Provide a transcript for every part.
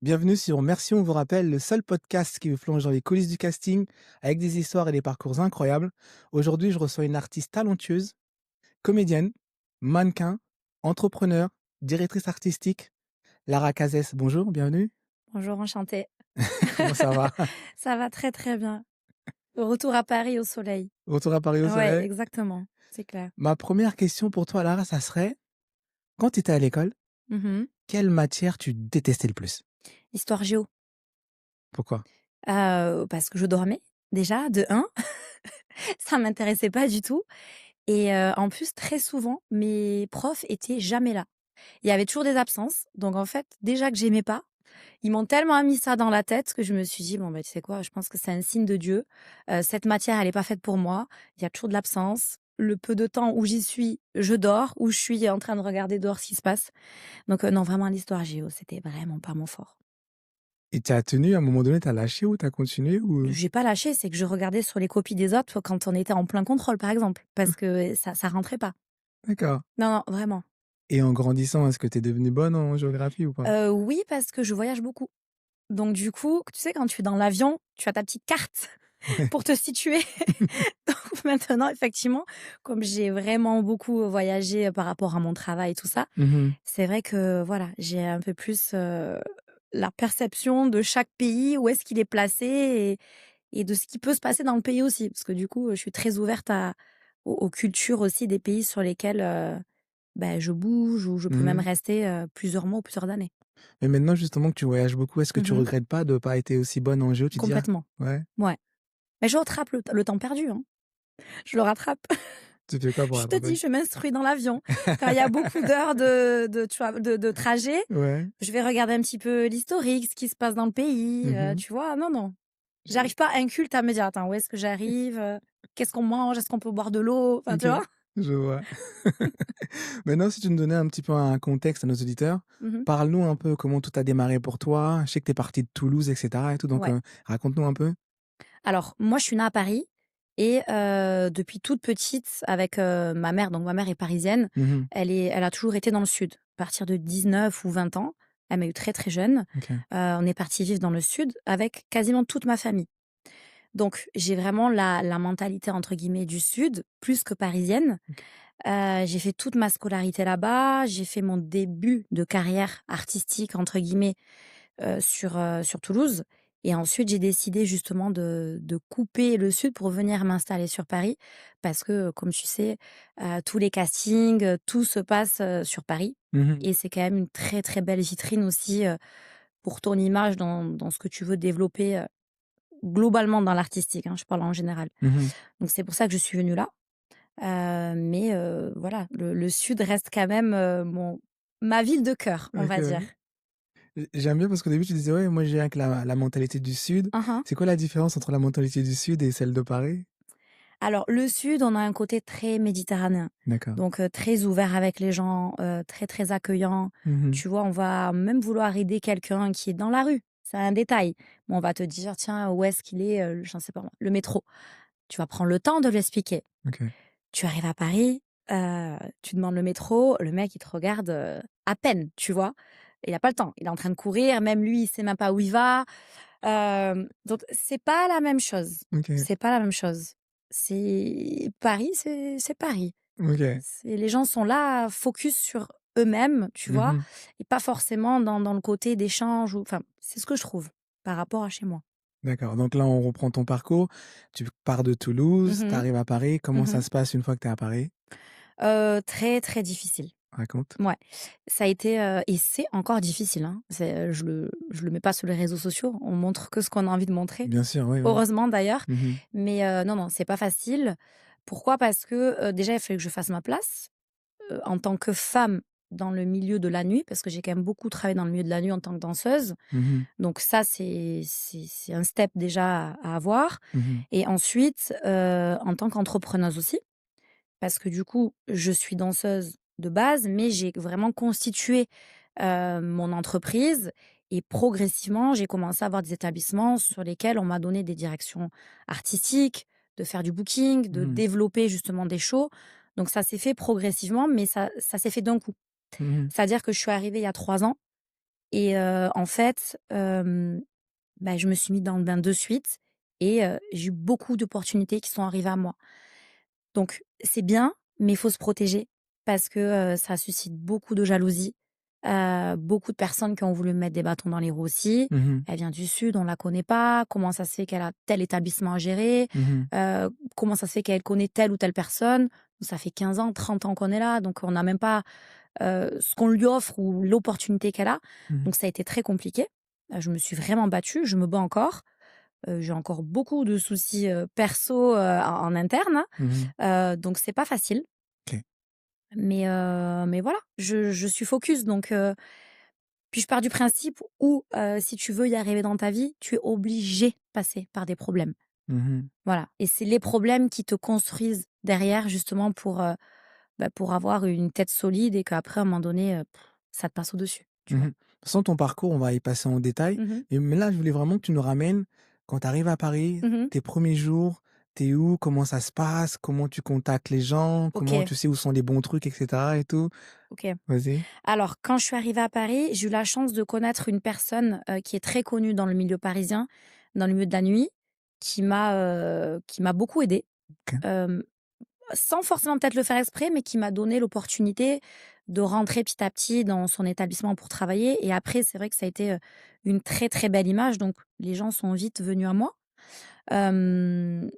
Bienvenue sur Merci, on vous rappelle, le seul podcast qui vous plonge dans les coulisses du casting avec des histoires et des parcours incroyables. Aujourd'hui, je reçois une artiste talentueuse, comédienne, mannequin, entrepreneur, directrice artistique, Lara Casès. Bonjour, bienvenue. Bonjour, enchantée. Comment ça va? Ça va très, très bien. Retour à Paris au soleil. Retour à Paris au Ouais, soleil. exactement, c'est clair. Ma première question pour toi, Lara, ça serait, quand tu étais à l'école, Mmh. quelle matière tu détestais le plus? Histoire géo, Pourquoi? parce que je dormais déjà de un, ça m'intéressait pas du tout et en plus très souvent mes profs étaient jamais là. Il y avait toujours des absences, donc en fait, déjà que j'aimais pas, ils m'ont tellement mis ça dans la tête que je me suis dit: «Bon, bah, tu sais quoi? Je pense que c'est un signe de Dieu. Cette matière, elle est pas faite pour moi. Il y a toujours de l'absence. Le peu de temps où j'y suis, je dors ou je suis en train de regarder dehors ce qui se passe». Donc non, vraiment l'histoire géo, c'était vraiment pas mon fort. Et tu as tenu, à un moment donné, tu as lâché ou tu as continué ou? J'ai pas lâché, c'est que je regardais sur les copies des autres quand on était en plein contrôle, par exemple, parce que ça rentrait pas. D'accord. Non, non, vraiment. Et en grandissant, est-ce que tu es devenue bonne en géographie ou pas? Oui, parce que je voyage beaucoup. Donc du coup, tu sais, quand tu es dans l'avion, tu as ta petite carte Ouais. pour te situer. Donc maintenant, effectivement, comme j'ai vraiment beaucoup voyagé, par rapport à mon travail et tout ça, Mmh. c'est vrai que voilà, j'ai un peu plus, la perception de chaque pays, où est-ce qu'il est placé et de ce qui peut se passer dans le pays aussi. Parce que du coup, je suis très ouverte à aux cultures aussi des pays sur lesquels, je bouge ou je peux même Mmh. rester, plusieurs mois ou plusieurs années. Mais maintenant justement que tu voyages beaucoup, est-ce que tu Mmh. regrettes pas de pas été aussi bonne en géo? Tu te dis: «Ah» Complètement. ouais? Ouais. Mais je rattrape le temps perdu, hein. Je le rattrape. Tu fais quoi pour Je te dis, rattraper? je m'instruis dans l'avion. Quand il y a beaucoup d'heures de tu vois, de trajet, Ouais. je vais regarder un petit peu l'historique, ce qui se passe dans le pays, Mmh. tu vois? Non, non. Je J'arrive pas inculte à me dire: «Attends, où est-ce que j'arrive? Qu'est-ce qu'on mange? Est-ce qu'on peut boire de l'eau?» Enfin, OK, tu vois? je vois. Maintenant, si tu nous donnais un petit peu un contexte à nos auditeurs, Mmh. parle-nous un peu comment tout a démarré pour toi. Je sais que tu es partie de Toulouse et cetera et tout, donc Ouais. raconte-nous un peu. Alors, moi, je suis née à Paris et depuis toute petite avec, ma mère, donc ma mère est parisienne, Mmh. elle a toujours été dans le sud. À partir de 19 ou 20 ans, elle m'a eu très, très jeune. OK. On est parti vivre dans le sud avec quasiment toute ma famille. Donc j'ai vraiment la «mentalité» entre guillemets du sud, plus que parisienne. OK. J'ai fait toute ma scolarité là-bas, j'ai fait mon début de carrière «artistique» entre guillemets, sur Toulouse et ensuite j'ai décidé justement de couper le sud pour venir m'installer sur Paris parce que, comme tu sais, tous les castings, tout se passe, sur Paris Mmh. et c'est quand même une très, très belle vitrine aussi, pour ton image dans ce que tu veux développer, globalement dans l'artistique, hein, je parle en général. Mmh. Donc c'est pour ça que je suis venue là, mais voilà, le sud reste quand même, mon ma ville de cœur, on OK, va dire. ouais. J'aime bien parce qu'au début tu disais: «Ouais, moi je viens avec la mentalité du sud». Hein, hein. C'est quoi la différence entre la mentalité du sud et celle de Paris? Alors le sud, on a un côté très méditerranéen, D'accord. donc très ouvert avec les gens, très, très accueillant. Mmh. Tu vois, on va même vouloir aider quelqu'un qui est dans la rue, c'est un détail, mais on va te dire: «Tiens, où est-ce qu'il est, j'en sais pas moi, le métro?» Tu vas prendre le temps de lui expliquer. OK. Tu arrives à Paris, tu demandes le métro, le mec il te regarde, à peine, tu vois? Il a pas le temps, il est en train de courir, même lui, il sait même pas où il va. Donc c'est pas la même chose. OK. C'est pas la même chose. C'est Paris, c'est Paris. OK. C'est les gens sont là, focus sur eux-mêmes, tu vois? Mmh. Et pas forcément dans le côté d'échange ou enfin, c'est ce que je trouve, par rapport à chez moi. D'accord, donc là, on reprend ton parcours. Tu pars de Toulouse, tu Mmh. arrives à Paris. Comment ça Mmh. se passe une fois que tu es à Paris? Très, très difficile. Raconte. Ouais, ça a été, et c'est encore difficile, hein. Je le mets pas sur les réseaux sociaux. On montre que ce qu'on a envie de montrer. Bien sûr, oui, oui. Heureusement d'ailleurs, Mmh. mais non, non, c'est pas facile. Pourquoi? Parce que, déjà, il fallait que je fasse ma place, en tant que femme dans le milieu de la nuit, parce que j'ai quand même beaucoup travaillé dans le milieu de la nuit en tant que danseuse. Mmh. Donc ça, c'est un step déjà à avoir Mmh. et ensuite, en tant qu'entrepreneuse aussi, parce que du coup, je suis danseuse de base, mais j'ai vraiment constitué, mon entreprise et progressivement, j'ai commencé à avoir des établissements sur lesquels on m'a donné des directions artistiques, de faire du booking, de Mmh. développer justement des shows. Donc ça s'est fait progressivement, mais ça s'est fait d'un coup. Mmh. C'est-à-dire que je suis arrivée il y a 3 ans et en fait, bah, je me suis mis dans le bain de suite et j'ai eu beaucoup d'opportunités qui sont arrivées à moi. Donc c'est bien, mais il faut se protéger parce que, ça suscite beaucoup de jalousie, beaucoup de personnes qui ont voulu me mettre des bâtons dans les roues aussi. Mmh. Elle vient du sud, on la connaît pas. Comment ça se fait qu'elle a tel établissement à gérer? Mmh. Comment ça se fait qu'elle connaît telle ou telle personne? Ça fait 15 ans, 30 ans qu'on est là, donc on n'a même pas, ce qu'on lui offre ou l'opportunité qu'elle a. Mmh. Donc ça a été très compliqué. Je me suis vraiment battue, je me bats encore. J'ai encore beaucoup de soucis, perso, en interne, hein. Mmh. Donc c'est pas facile, OK. mais voilà, je suis focus donc puis je pars du principe où, si tu veux y arriver dans ta vie, tu es obligé de passer par des problèmes. Mmh. Voilà et c'est les problèmes qui te construisent derrière justement pour avoir une tête solide et qu'après à un moment donné, ça te passe au-dessus, tu Mmh. vois? De toute façon, ton parcours, on va y passer en détail. Mmh mh. Mais là, je voulais vraiment que tu nous ramènes quand tu arrives à Paris, Mmh. tes premiers jours, tu es où? Comment ça se passe? Comment tu contactes les gens? Comment OK, tu sais où sont les bons trucs et cetera et tout? OK. Vas-y. Alors, quand je suis arrivée à Paris, j'ai eu la chance de connaître une personne, qui est très connue dans le milieu parisien, dans le milieu de la nuit, qui m'a beaucoup aidée, OK. hem, sans forcément peut-être le faire exprès, mais qui m'a donné l'opportunité de rentrer petit à petit dans son établissement pour travailler et après c'est vrai que ça a été, une très, très belle image donc les gens sont vite venus à moi. Hem,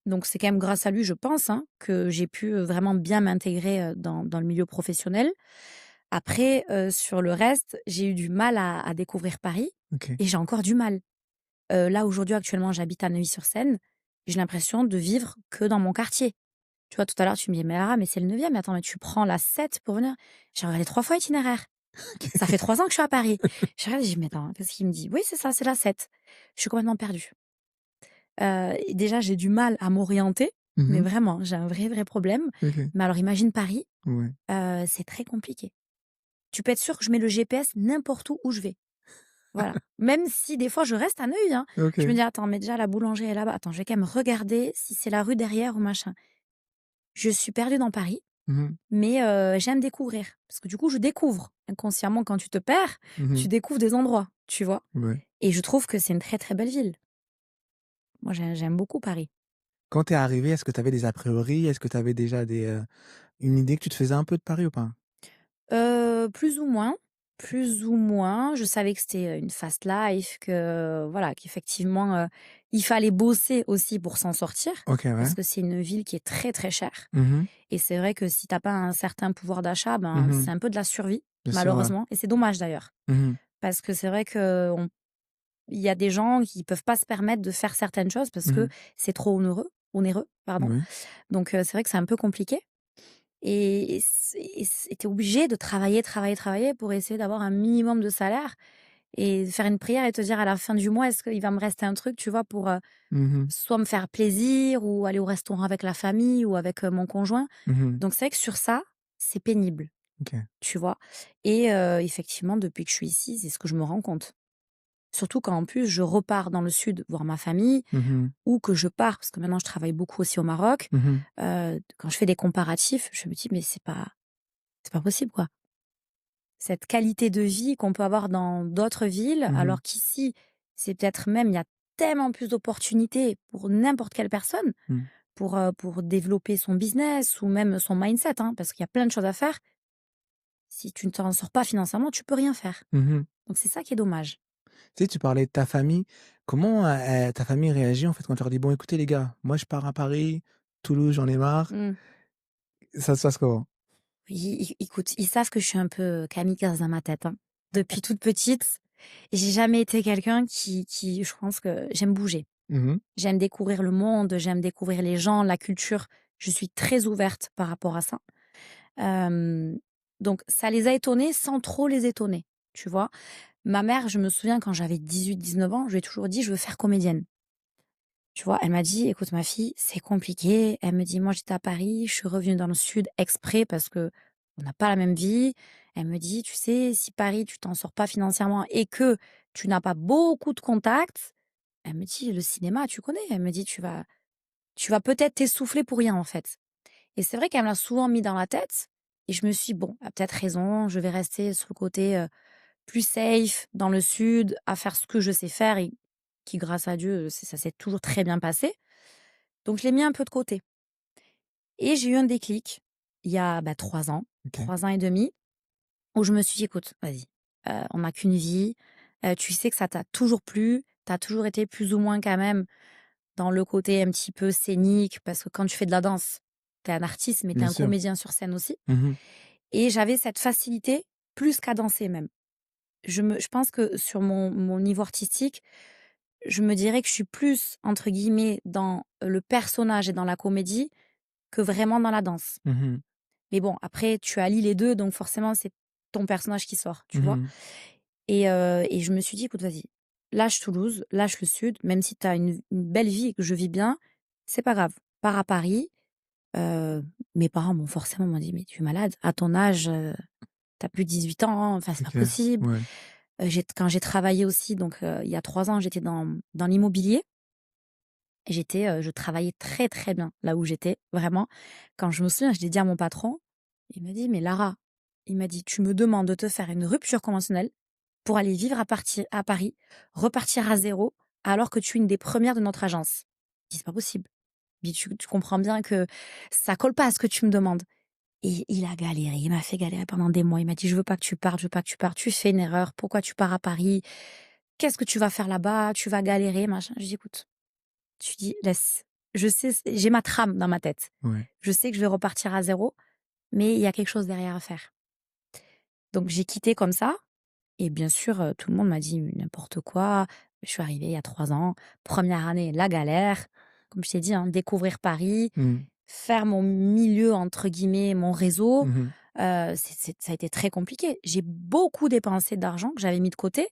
donc c'est quand même grâce à lui, je pense, hein, que j'ai pu, vraiment bien m'intégrer, dans le milieu professionnel. Après, sur le reste, j'ai eu du mal à découvrir Paris OK. et j'ai encore du mal. Là, aujourd'hui, actuellement, j'habite à Neuilly-sur-Seine. J'ai l'impression de vivre que dans mon quartier. Tu vois, tout à l'heure, tu me dis: «Mais Lara, mais c'est le 9e, attends, mais tu prends la 7 pour venir?» J'ai regardé 3 fois l'itinéraire. Ça fait 3 ans que je suis à Paris. Je regarde, je dis: «Mais attends, qu'est-ce qu'il me dit?» «Oui, c'est ça, c'est la 7». Je suis complètement perdue. Et déjà, j'ai du mal à m'orienter, mais Mmh. vraiment, j'ai un vrai, vrai problème. OK. Mais alors imagine Paris, Ouais. c'est très compliqué. Tu peux être sûr que je mets le GPS n'importe où je vais. Voilà. Même si des fois je reste à Neuilly, hein. Je me OK. dis: «Attends, mais déjà la boulangerie est là-bas. Attends, je vais quand même regarder si c'est la rue derrière ou machin». Je suis perdue dans Paris, Mmh. mais j'aime découvrir. Parce que du coup, je découvre. Inconsciemment, quand tu te perds, tu Mmh. découvres des endroits, tu vois? Ouais. Et je trouve que c'est une très, très belle ville. Moi, j'aime beaucoup Paris. Quand tu es arrivé, est-ce que tu avais des a priori? Est-ce que tu avais déjà une idée que tu te faisais un peu de Paris ou pas? Plus ou moins, plus ou moins. Je savais que c'était, une fast life, que voilà, qu'effectivement, il fallait bosser aussi pour s'en sortir. OK, ouais. Parce que c'est une ville qui est très, très chère Mmh. et c'est vrai que si tu as pas un certain pouvoir d'achat, ben, Mmh. c'est un peu de la survie, Bien sûr, ouais. malheureusement et c'est dommage d'ailleurs. Mmh. Parce que c'est vrai qu'il y a des gens qui peuvent pas se permettre de faire certaines choses parce que Mmh. c'est trop onéreux, pardon. Ouais. Donc c'est vrai que c'est un peu compliqué. Et tu obligé de travailler, travailler, travailler pour essayer d'avoir un minimum de salaire et de faire une prière et te dire à la fin du mois, est-ce qu'il va me rester un truc, tu vois, pour, Mmh. soit me faire plaisir ou aller au restaurant avec la famille ou avec, mon conjoint. Mmh. Donc c'est vrai que sur ça, c'est pénible, OK. tu vois? Et effectivement, depuis que je suis ici, c'est ce que je me rends compte. Surtout quand en plus je repars dans le sud voir ma famille Mmh. ou que je pars parce que maintenant je travaille beaucoup aussi au Maroc, Mmh. quand je fais des comparatifs, je me dis: «Mais c'est pas possible, quoi». Cette qualité de vie qu'on peut avoir dans d'autres villes, Mmh. alors qu'ici, c'est peut-être même il y a tellement plus d'opportunités pour n'importe quelle personne, Mmh. pour développer son business ou même son mindset, hein, parce qu'il y a plein de choses à faire. Si tu ne t'en sors pas financièrement, tu peux rien faire. Mmh. Donc c'est ça qui est dommage. Tu sais, tu parlais de ta famille. Comment, ta famille réagit, en fait, quand tu leur dis: «Bon, écoutez les gars, moi je pars à Paris, Toulouse, j'en ai marre». Mmh. Ça se passe comment? Écoute, ils savent que je suis un peu, kamikaze dans ma tête, hein. Depuis toute petite, j'ai jamais été quelqu'un qui je pense que j'aime bouger. Mmh. J'aime découvrir le monde, j'aime découvrir les gens, la culture. Je suis très ouverte par rapport à ça. Hem, donc ça les a étonnés sans trop les étonner, tu vois? Ma mère, je me souviens quand j'avais 18, 19 ans, je lui ai toujours dit: «Je veux faire comédienne». Tu vois? Elle m'a dit: «Écoute ma fille, c'est compliqué». Elle me dit: «Moi, j'étais à Paris, je suis revenue dans le sud exprès parce que on n'a pas la même vie». Elle me dit: «Tu sais, si Paris, tu t'en sors pas financièrement et que tu n'as pas beaucoup de contacts», elle me dit: «Le cinéma, tu connais». Elle me dit: Tu vas peut-être t'essouffler pour rien, en fait». Et c'est vrai qu'elle me l'a souvent mis dans la tête et je me suis dit: «Bon, elle a peut-être raison, je vais rester sur le côté, plus safe dans le sud, à faire ce que je sais faire et qui, grâce à Dieu, ça s'est toujours très bien passé. Donc je l'ai mis un peu de côté et j'ai eu un déclic il y a, 3 ans, OK. 3 ans et demi, où je me suis dit: «Écoute, vas-y, on n'a qu'une vie, tu sais que ça t'a toujours plu, tu as toujours été plus ou moins quand même dans le côté un petit peu scénique», parce que quand tu fais de la danse, tu es un artiste, mais tu es Bien un sûr. comédien sur scène aussi Mmh. et j'avais cette facilité plus qu'à danser même. Je pense que sur mon niveau artistique, je me dirais que je suis plus, entre guillemets, dans le personnage et dans la comédie que vraiment dans la danse. Mmh. Mais bon, après, tu allies les 2, donc forcément, c'est ton personnage qui sort, tu vois? Mmh. Et je me suis dit: «Écoute, vas-y, lâche Toulouse, lâche le sud, même si tu as une belle vie et que je vis bien, c'est pas grave, pars à Paris». Heu, Mes parents m'ont dit: «Mais tu es malade? À ton âge, tu plus de 18 ans, hein, enfin, c'est pas OK. possible». Ouais. Quand j'ai travaillé aussi, donc il y a 3 ans, j'étais dans l'immobilier et je travaillais très, très bien là où j'étais, vraiment. Quand je me souviens, je l'ai dit à mon patron, il m'a dit: «Mais Lara», il m'a dit: «Tu me demandes de te faire une rupture conventionnelle pour aller vivre à Paris, repartir à zéro, alors que tu es une des premières de notre agence». Je dis: «C'est pas possible». Je dis: «Tu comprends bien que ça colle pas à ce que tu me demandes». Et il a galéré, il m'a fait galérer pendant des mois. Il m'a dit: «Je veux pas que tu partes, je veux pas que tu partes. Tu fais une erreur. Pourquoi tu pars à Paris? Qu'est-ce que tu vas faire là-bas? Tu vas galérer, machin». Je dis: «Écoute», je dis: «Laisse. Je sais, j'ai ma trame dans ma tête. Ouais. Je sais que je vais repartir à zéro, mais il y a quelque chose derrière à faire». Donc j'ai quitté comme ça et bien sûr, tout le monde m'a dit: «Mais n'importe quoi». Je suis arrivée il y a 3 ans, première année, la galère. Comme je t'ai dit, hein, découvrir Paris, Mmh. faire mon «milieu» entre guillemets, mon réseau, Mmh. ça a été très compliqué. J'ai beaucoup dépensé d'argent que j'avais mis de côté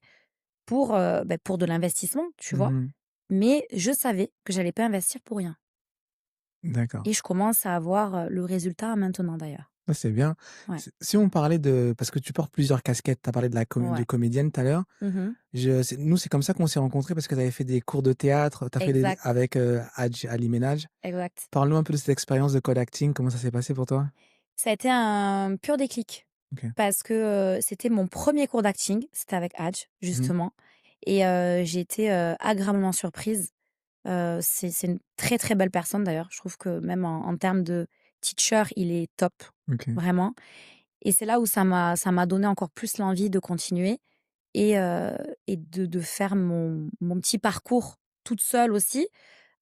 pour de l'investissement, tu vois? Mmh. Mais je savais que j'allais pas investir pour rien D'accord. et je commence à avoir, le résultat maintenant d'ailleurs. Ça, c'est bien. Ouais, Si on parlait de parce que tu portes plusieurs casquettes, tu as parlé de la de ouais. comédienne tout à l'heure. Mmh. Nous, c'est comme ça qu'on s'est rencontrés parce que tu avais fait des cours de théâtre, tu as fait des Exact, avec, Hadj Ali Ménage. exact. Parle-nous un peu de cette expérience de code acting, comment ça s'est passé pour toi? Ça a été un pur déclic OK. parce que, c'était mon premier cours d'acting, c'était avec Hadj Mmh. justement et j'ai été, agréablement surprise. C'est une très, très belle personne d'ailleurs. Je trouve que même en termes de teacher, il est top, OK. vraiment et c'est là où ça m'a donné encore plus l'envie de continuer et de faire mon petit parcours toute seule aussi.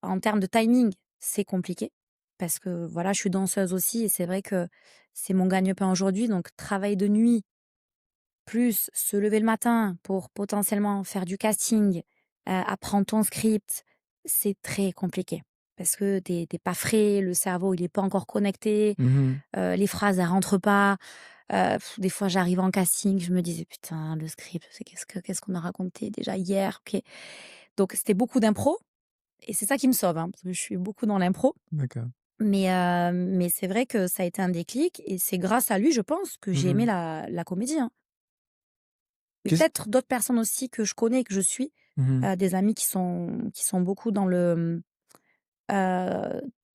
En termes de timing, c'est compliqué parce que voilà, je suis danseuse aussi et c'est vrai que c'est mon gagne-pain aujourd'hui donc travail de nuit plus se lever le matin pour potentiellement faire du casting, apprendre ton script, c'est très compliqué. Parce que tu pas frais, le cerveau il est pas encore connecté, Mmh. les phrases elles rentrent pas. Des fois j'arrive en casting, je me disais: «Putain le script, c'est qu'est-ce qu'on a raconté déjà hier?» OK. Donc c'était beaucoup d'impro et c'est ça qui me sauve, hein, parce que je suis beaucoup dans l'impro. D'accord. Mais c'est vrai que ça a été un déclic et c'est grâce à lui, je pense, que j'ai aimé Mmh. la comédie, hein. Et Qu'est-ce peut-être d'autres personnes aussi que je connais et que je suis, Mmh. des amis qui sont beaucoup heu,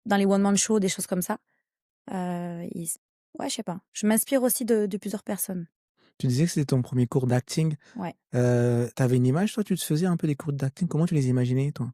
dans les one man show, des choses comme ça. Ils Ouais, je sais pas. Je m'inspire aussi de plusieurs personnes. Tu disais que c'était ton premier cours d'acting. Ouais. Tu avais une image toi? Tu te faisais un peu des cours d'acting? Comment tu les imaginais toi?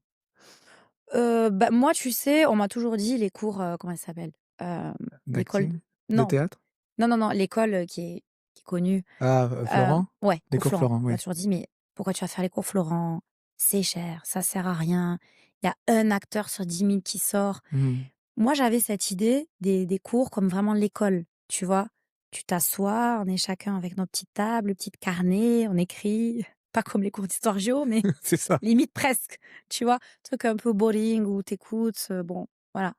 Moi, tu sais, on m'a toujours dit les cours, comment ça s'appelle? L'école D'acting? De non, théâtre? non, non, non, l'école, qui est connue. Ah, Florent? Ouais, Les cours cours Florent. Florent, On m'a oui. toujours dit: «Mais pourquoi tu vas faire les cours Florent? C'est cher, ça sert à rien. Il y a un acteur sur 10 000 qui sort». Mmh. Moi, j'avais cette idée des cours comme vraiment l'école, tu vois? Tu t'assois, on est chacun avec nos petites tables, petites carnets, on écrit, pas comme les cours d'histoire géo, mais C'est ça. limite presque, tu vois? Truc un peu boring où t'écoutes, bon, voilà.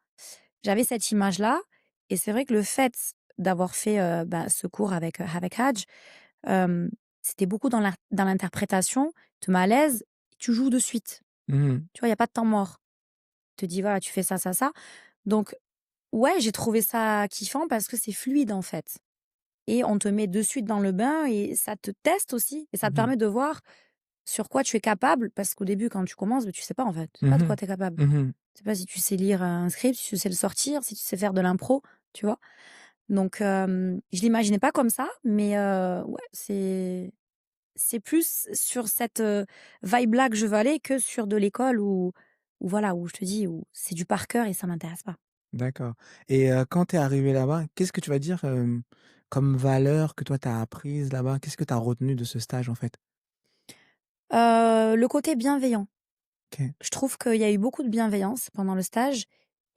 J'avais cette image-là et c'est vrai que le fait d'avoir fait, ce cours avec Hadj, hem, c'était beaucoup dans l'interprétation, te mets à l'aise, tu joues de suite. Mmh. Tu vois? Il y a pas de temps mort. Te dis: «Voilà, tu fais ça, ça, ça». Donc ouais, j'ai trouvé ça kiffant parce que c'est fluide, en fait et on te met de suite dans le bain et ça te teste aussi et ça te Mmh. permet de voir sur quoi tu es capable parce qu'au début, quand tu commences, tu sais pas, en fait. Tu sais pas de quoi Mmh. tu es capable. Mmh. Tu sais pas si tu sais lire un script, si tu sais le sortir, si tu sais faire de l'impro, tu vois? Donc je l'imaginais pas comme ça, mais ouais, c'est plus sur cette, vibe-là que je veux aller que sur de l'école où voilà, où je te dis, où c'est du par cœur et ça m'intéresse pas. D'accord et quand tu es arrivé là-bas, qu'est-ce que tu vas dire, comme valeur que toi tu as apprises là-bas? Qu'est-ce que tu as retenu de ce stage, en fait? Le côté bienveillant. OK. Je trouve qu'il y a eu beaucoup de bienveillance pendant le stage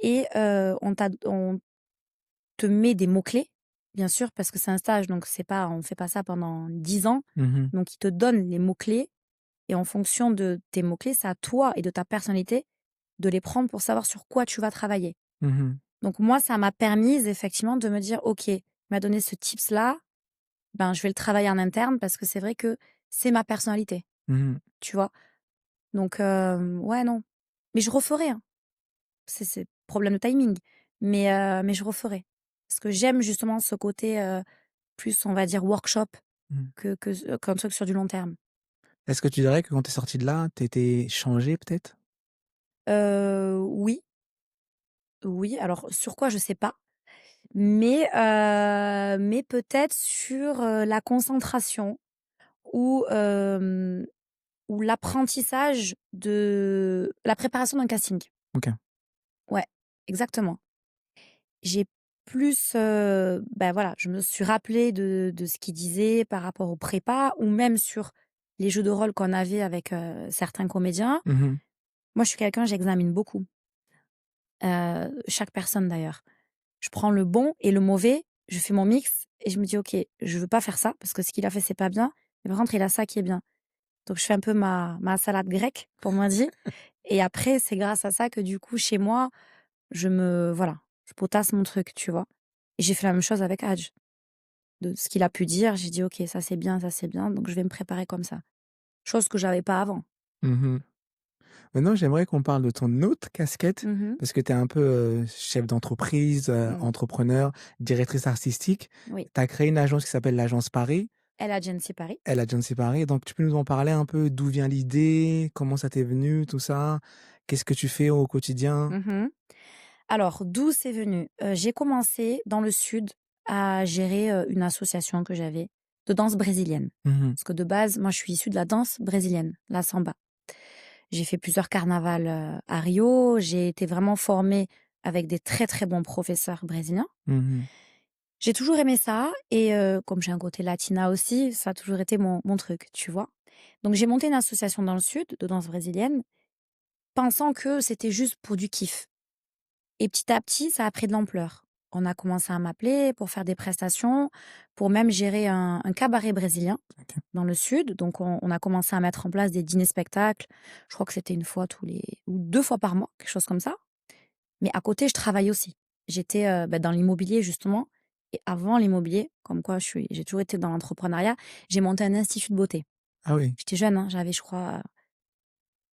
et on te met des mots-clés, bien sûr, parce que c'est un stage, donc c'est pas on fait pas ça pendant 10 ans. Mmh. Donc ils te donnent les mots-clés et en fonction de tes mots-clés, c'est à toi et de ta personnalité de les prendre pour savoir sur quoi tu vas travailler. Mmh. Donc moi, ça m'a permis effectivement de me dire: «OK, il m'a donné ce tips-là, ben, je vais le travailler en interne parce que c'est vrai que c'est ma personnalité», Mmh. tu vois? Donc ouais, non. Mais je referai, hein. C'est problème de timing, mais je referai. Parce que j'aime justement ce côté, plus on va dire workshop Mmh. qu'un truc sur du long terme. Est-ce que tu dirais que quand tu es sortie de là, tu étais changée peut-être? Oui, oui, alors sur quoi je sais pas, mais peut-être sur, la concentration ou ou l'apprentissage de la préparation d'un casting. OK. Ouais, exactement. J'ai plus, bah, voilà, je me suis rappelée de ce qu'il disait par rapport aux prépas ou même sur les jeux de rôle qu'on avait avec, certains comédiens. Mmh. Moi, je suis quelqu'un, j'examine beaucoup, chaque personne d'ailleurs. Je prends le bon et le mauvais, je fais mon mix et je me dis: «OK, je veux pas faire ça parce que ce qu'il a fait, c'est pas bien, mais par contre, il a ça qui est bien». Donc je fais un peu ma salade grecque, pour moi dit et après, c'est grâce à ça que du coup, chez moi, voilà, je potasse mon truc, tu vois? Et j'ai fait la même chose avec Hadj. De ce qu'il a pu dire, j'ai dit: «OK, ça c'est bien, donc je vais me préparer comme ça». Chose que j'avais pas avant. Mmh. Maintenant, j'aimerais qu'on parle de ton autre casquette Mmh mh. parce que tu es un peu, chef d'entreprise, Mmh. entrepreneur, directrice artistique. Oui. Tu as créé une agence qui s'appelle l'Agence Paris, Elle Agency Paris. Elle Agency Paris. Donc tu peux nous en parler un peu? D'où vient l'idée? Comment ça t'est venu tout ça? Qu'est-ce que tu fais au quotidien? Mmh. Alors d'où c'est venu? J'ai commencé dans le sud à gérer, une association que j'avais de danse brésilienne. Mmh. Parce que de base, moi je suis issue de la danse brésilienne, la samba. J'ai fait plusieurs carnavals, à Rio, j'ai été vraiment formée avec des très, très bons professeurs brésiliens. Mmh. J'ai toujours aimé ça et comme j'ai un côté latina aussi, ça a toujours été mon truc, tu vois? Donc j'ai monté une association dans le sud de danse brésilienne, pensant que c'était juste pour du kiff et petit à petit, ça a pris de l'ampleur. On a commencé à m'appeler pour faire des prestations, pour même gérer un cabaret brésilien OK. dans le sud. Donc on a commencé à mettre en place des dîners-spectacles. Je crois que c'était une fois tous les ou 2 fois par mois, quelque chose comme ça. Mais à côté, je travaille aussi. J'étais, bah, dans l'immobilier justement et avant l'immobilier, comme quoi j'ai toujours été dans l'entrepreneuriat, j'ai monté un institut de beauté. Ah oui, J'étais jeune, hein, j'avais je crois,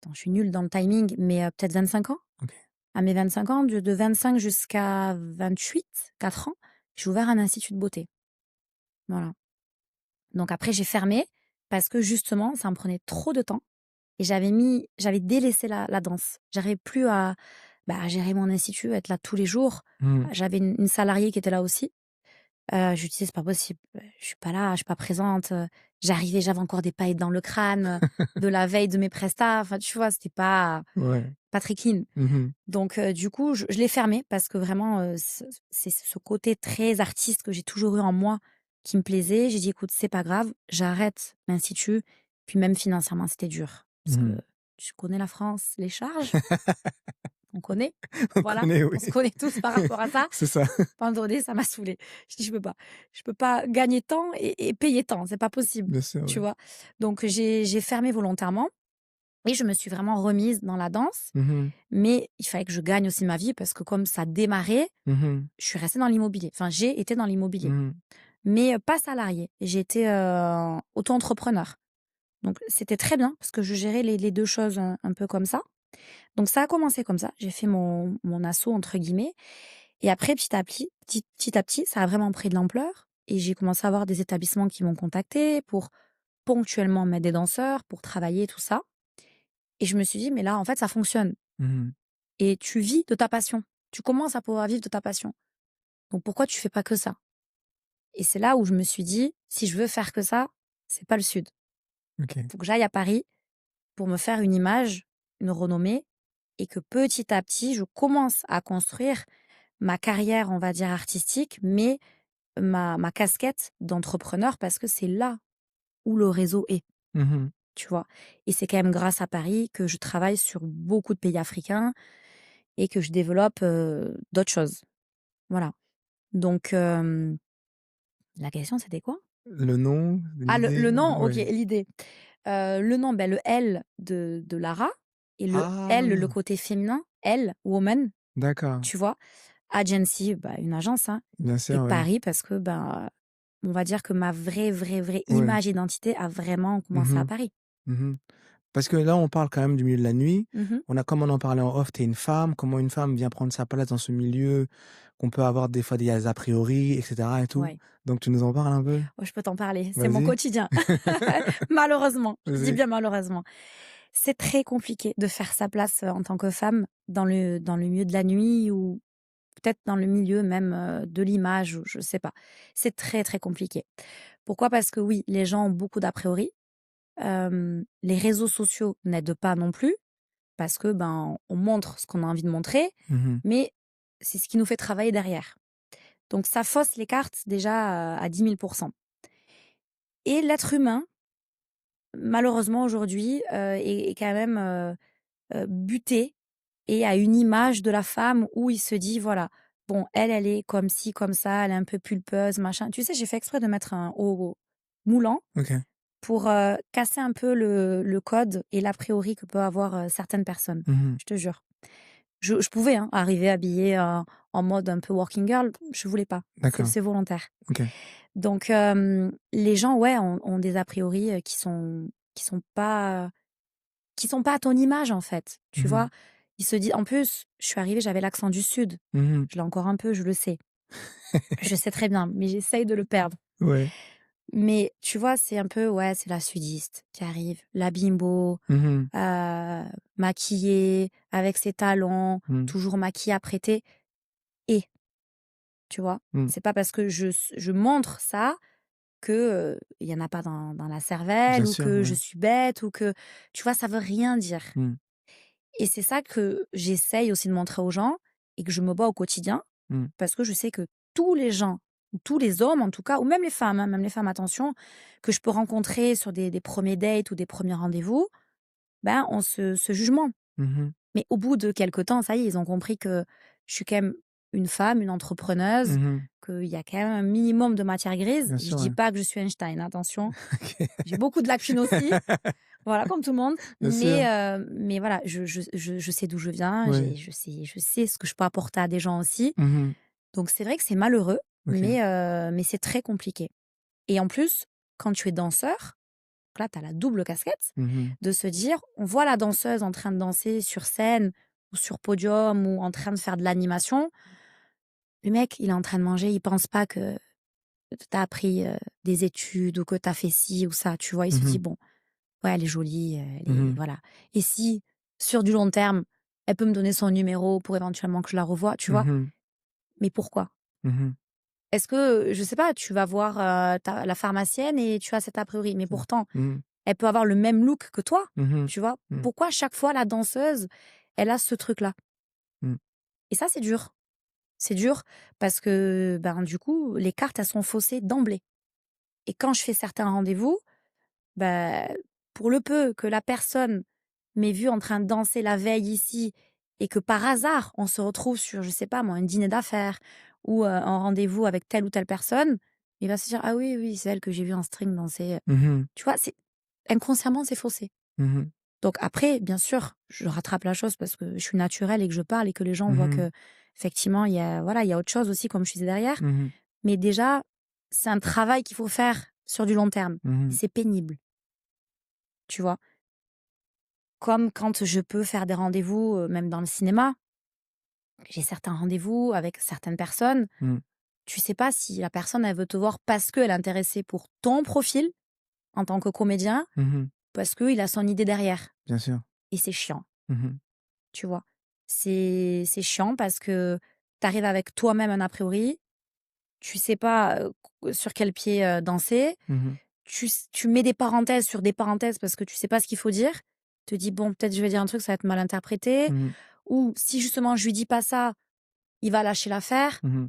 attends, je suis nulle dans le timing, mais peut-être 25 ans. OK. À mes 25 ans, de 25 jusqu'à 28, 4 ans, j'ai ouvert un institut de beauté. Voilà. Donc après j'ai fermé parce que justement ça me prenait trop de temps et j'avais délaissé la danse. J'arrivais plus à, bah, à gérer mon institut, à être là tous les jours. Mmh. J'avais une salariée qui était là aussi. Je lui disais: «C'est pas possible, je suis pas là, je suis pas présente», j'arrivais, j'avais encore des paillettes dans le crâne, de la veille de mes prestats, enfin, tu vois? C'était Ouais. pas très clean. Mmh. Donc du coup, je l'ai fermé parce que vraiment, c'est ce côté très artiste que j'ai toujours eu en moi qui me plaisait. J'ai dit: «Écoute, c'est pas grave, j'arrête l'institut». Puis même financièrement, c'était dur parce que Mmh. tu connais la France, les charges, on connaît, On voilà, connaît, oui. on se connaît tous par rapport à ça. C'est ça. À un moment donné, ça m'a saoulée. Je dis: Je peux pas gagner tant et payer tant, c'est pas possible», Bien sûr, tu oui. vois? Donc j'ai fermé volontairement et je me suis vraiment remise dans la danse, Mmh. mais il fallait que je gagne aussi ma vie parce que comme ça démarrait, Mmh. je suis restée dans l'immobilier. Enfin, j'ai été dans l'immobilier, Mmh. mais pas salariée. J'étais, auto-entrepreneur. Donc c'était très bien parce que je gérais les 2 choses un peu comme ça. Donc ça a commencé comme ça. J'ai fait mon «assaut» entre guillemets et après petit à petit, ça a vraiment pris de l'ampleur et j'ai commencé à avoir des établissements qui m'ont contactée pour ponctuellement mettre des danseurs, pour travailler tout ça et je me suis dit: «Mais là, en fait, ça fonctionne Mmh. et tu vis de ta passion. Tu commences à pouvoir vivre de ta passion. Donc pourquoi tu fais pas que ça?» Et c'est là où je me suis dit: «Si je veux faire que ça, c'est pas le sud». OK. Faut que j'aille à Paris pour me faire une image, une renommée et que petit à petit, je commence à construire ma carrière, on va dire artistique, mais ma casquette d'entrepreneur parce que c'est là où le réseau est, Mmh. tu vois? Et c'est quand même grâce à Paris que je travaille sur beaucoup de pays africains et que je développe, d'autres choses. Voilà. Donc la question c'était quoi? Le nom, Ah le l'idée? nom, OK, Ouais. l'idée. Le nom, le L de Lara et le L, le Ah! côté féminin, L, woman, D'accord. tu vois? Agency, bah, une agence, hein, Bien et sûr, ouais. Paris parce que, ben, on va dire que ma vraie Ouais. image, identité a vraiment commencé à Mmh. Paris. Mmh. Parce que là, on parle quand même du milieu de la nuit. Mmh. On a comme on en parlait en off, tu es une femme, comment une femme vient prendre sa place dans ce milieu, qu'on peut avoir des fois des a priori et cetera et tout. Ouais. Donc tu nous en parles un peu? Oh, je peux t'en parler, c'est mon Vas-y. quotidien. Malheureusement, je dis Vas-y. bien malheureusement. C'est très compliqué de faire sa place, en tant que femme dans le milieu de la nuit ou peut-être dans le milieu même, de l'image ou je sais pas. C'est très, très compliqué. Pourquoi? Parce que oui, les gens ont beaucoup d'a priori. Les réseaux sociaux n'aident pas non plus parce que, ben, on montre ce qu'on a envie de montrer, Mmh. mais c'est ce qui nous fait travailler derrière. Donc ça fausse les cartes déjà, à 10 000. Et l'être humain, malheureusement aujourd'hui, est quand même, buté et a une image de la femme où il se dit: «Voilà, bon, elle est comme ci, comme ça, elle est un peu pulpeuse, machin». Tu sais, j'ai fait exprès de mettre un haut moulant OK. pour, casser un peu le code et l'a priori que peuvent avoir, certaines personnes. Mmh. Je te jure. Je pouvais, hein, arriver habillée, en mode un peu working girl, je voulais pas. C'est D'accord. c'est volontaire. OK. Donc les gens, ouais, ont des a priori, qui sont pas à ton image, en fait, tu Mmh. vois? Ils se disent en plus, je suis arrivée, j'avais l'accent du sud. Mmh. Je l'ai encore un peu, je le sais. Je sais très bien, mais j'essaye de le perdre. Ouais. Mais tu vois, c'est un peu, ouais, c'est la sudiste qui arrive, la bimbo, Mmh. heu, maquillée, avec ses talons, Mmh. toujours maquillée, apprêtée et tu vois? Mmh. C'est pas parce que je montre ça que, il y en a pas dans la Bien cervelle ou sûr, que je ouais. suis bête ou que tu vois, ça veut rien dire. Mmh. Et c'est ça que j'essaye aussi de montrer aux gens et que je me bats au quotidien Mmh. parce que je sais que tous les gens, ou tous les hommes en tout cas, ou même les femmes, hein, même les femmes, attention, que je peux rencontrer sur des premiers dates ou des premiers rendez-vous, ben, ont ce jugement. Mmh. Mais au bout de quelque temps, ça y est, ils ont compris que je suis quand même une femme, une entrepreneuse, Mmh. qu'il y a quand même un minimum de matière grise. Bien Je sûr, dis ouais. pas que je suis Einstein, attention. OK. J'ai beaucoup de lacunes aussi. Voilà, comme tout le monde. Bien sûr. Mais voilà, je sais d'où je viens, Ouais. je sais ce que je peux apporter à des gens aussi. Mmh. Donc c'est vrai que c'est malheureux, OK. mais c'est très compliqué. Et en plus, quand tu es danseur, donc là, tu as la double casquette Mmh. de se dire: «On voit la danseuse en train de danser sur scène ou sur podium ou en train de faire de l'animation. Le mec, il est en train de manger, il pense pas que tu as appris, des études ou que tu as fait ci ou ça», tu vois? Il se dit: Mmh. «Bon, ouais, elle est jolie, elle est Mmh. voilà. Et si, sur du long terme, elle peut me donner son numéro pour éventuellement que je la revoie, tu vois? Mmh. Mais pourquoi? Mmh. Est-ce que, je sais pas, tu vas voir, ta la pharmacienne et tu as cet a priori, mais pourtant, Mmh. elle peut avoir le même look que toi, Mmh. tu vois? Mmh. Pourquoi à chaque fois la danseuse, elle a ce truc-là? Mmh. Et ça, c'est dur. C'est dur parce que, ben, du coup, les cartes, elles sont faussées d'emblée. Et quand je fais certains rendez-vous, bah, pour le peu que la personne m'ait vue en train de danser la veille ici et que par hasard, on se retrouve sur, je sais pas moi, un dîner d'affaires ou un rendez-vous avec telle ou telle personne, il va se dire: «Ah oui, oui, c'est elle que j'ai vue en string danser», Mmh. tu vois? C'est inconsciemment, c'est faussé. Mmh. Donc après, bien sûr, je rattrape la chose parce que je suis naturelle et que je parle et que les gens voient Mmh. que effectivement il y a voilà, il y a autre chose aussi comme je disais derrière. Mmh. Mais déjà, c'est un travail qu'il faut faire sur du long terme et Mmh. c'est pénible, tu vois? Comme quand je peux faire des rendez-vous, même dans le cinéma, j'ai certains rendez-vous avec certaines personnes, Mmh. tu sais pas si la personne, elle veut te voir parce qu'elle est intéressée pour ton profil en tant que comédien, Mmh. parce qu'il a son idée derrière Bien sûr. et c'est chiant, Mmh. tu vois? C'est chiant parce que tu arrives avec toi-même un a priori, tu sais pas, sur quel pied, danser. Mmh. tu mets des parenthèses sur des parenthèses parce que tu sais pas ce qu'il faut dire. Tu te dis: «Bon, peut-être je vais dire un truc, ça va être mal interprété» Mmh mh. ou si justement je lui dis pas ça, il va lâcher l'affaire. Mmh.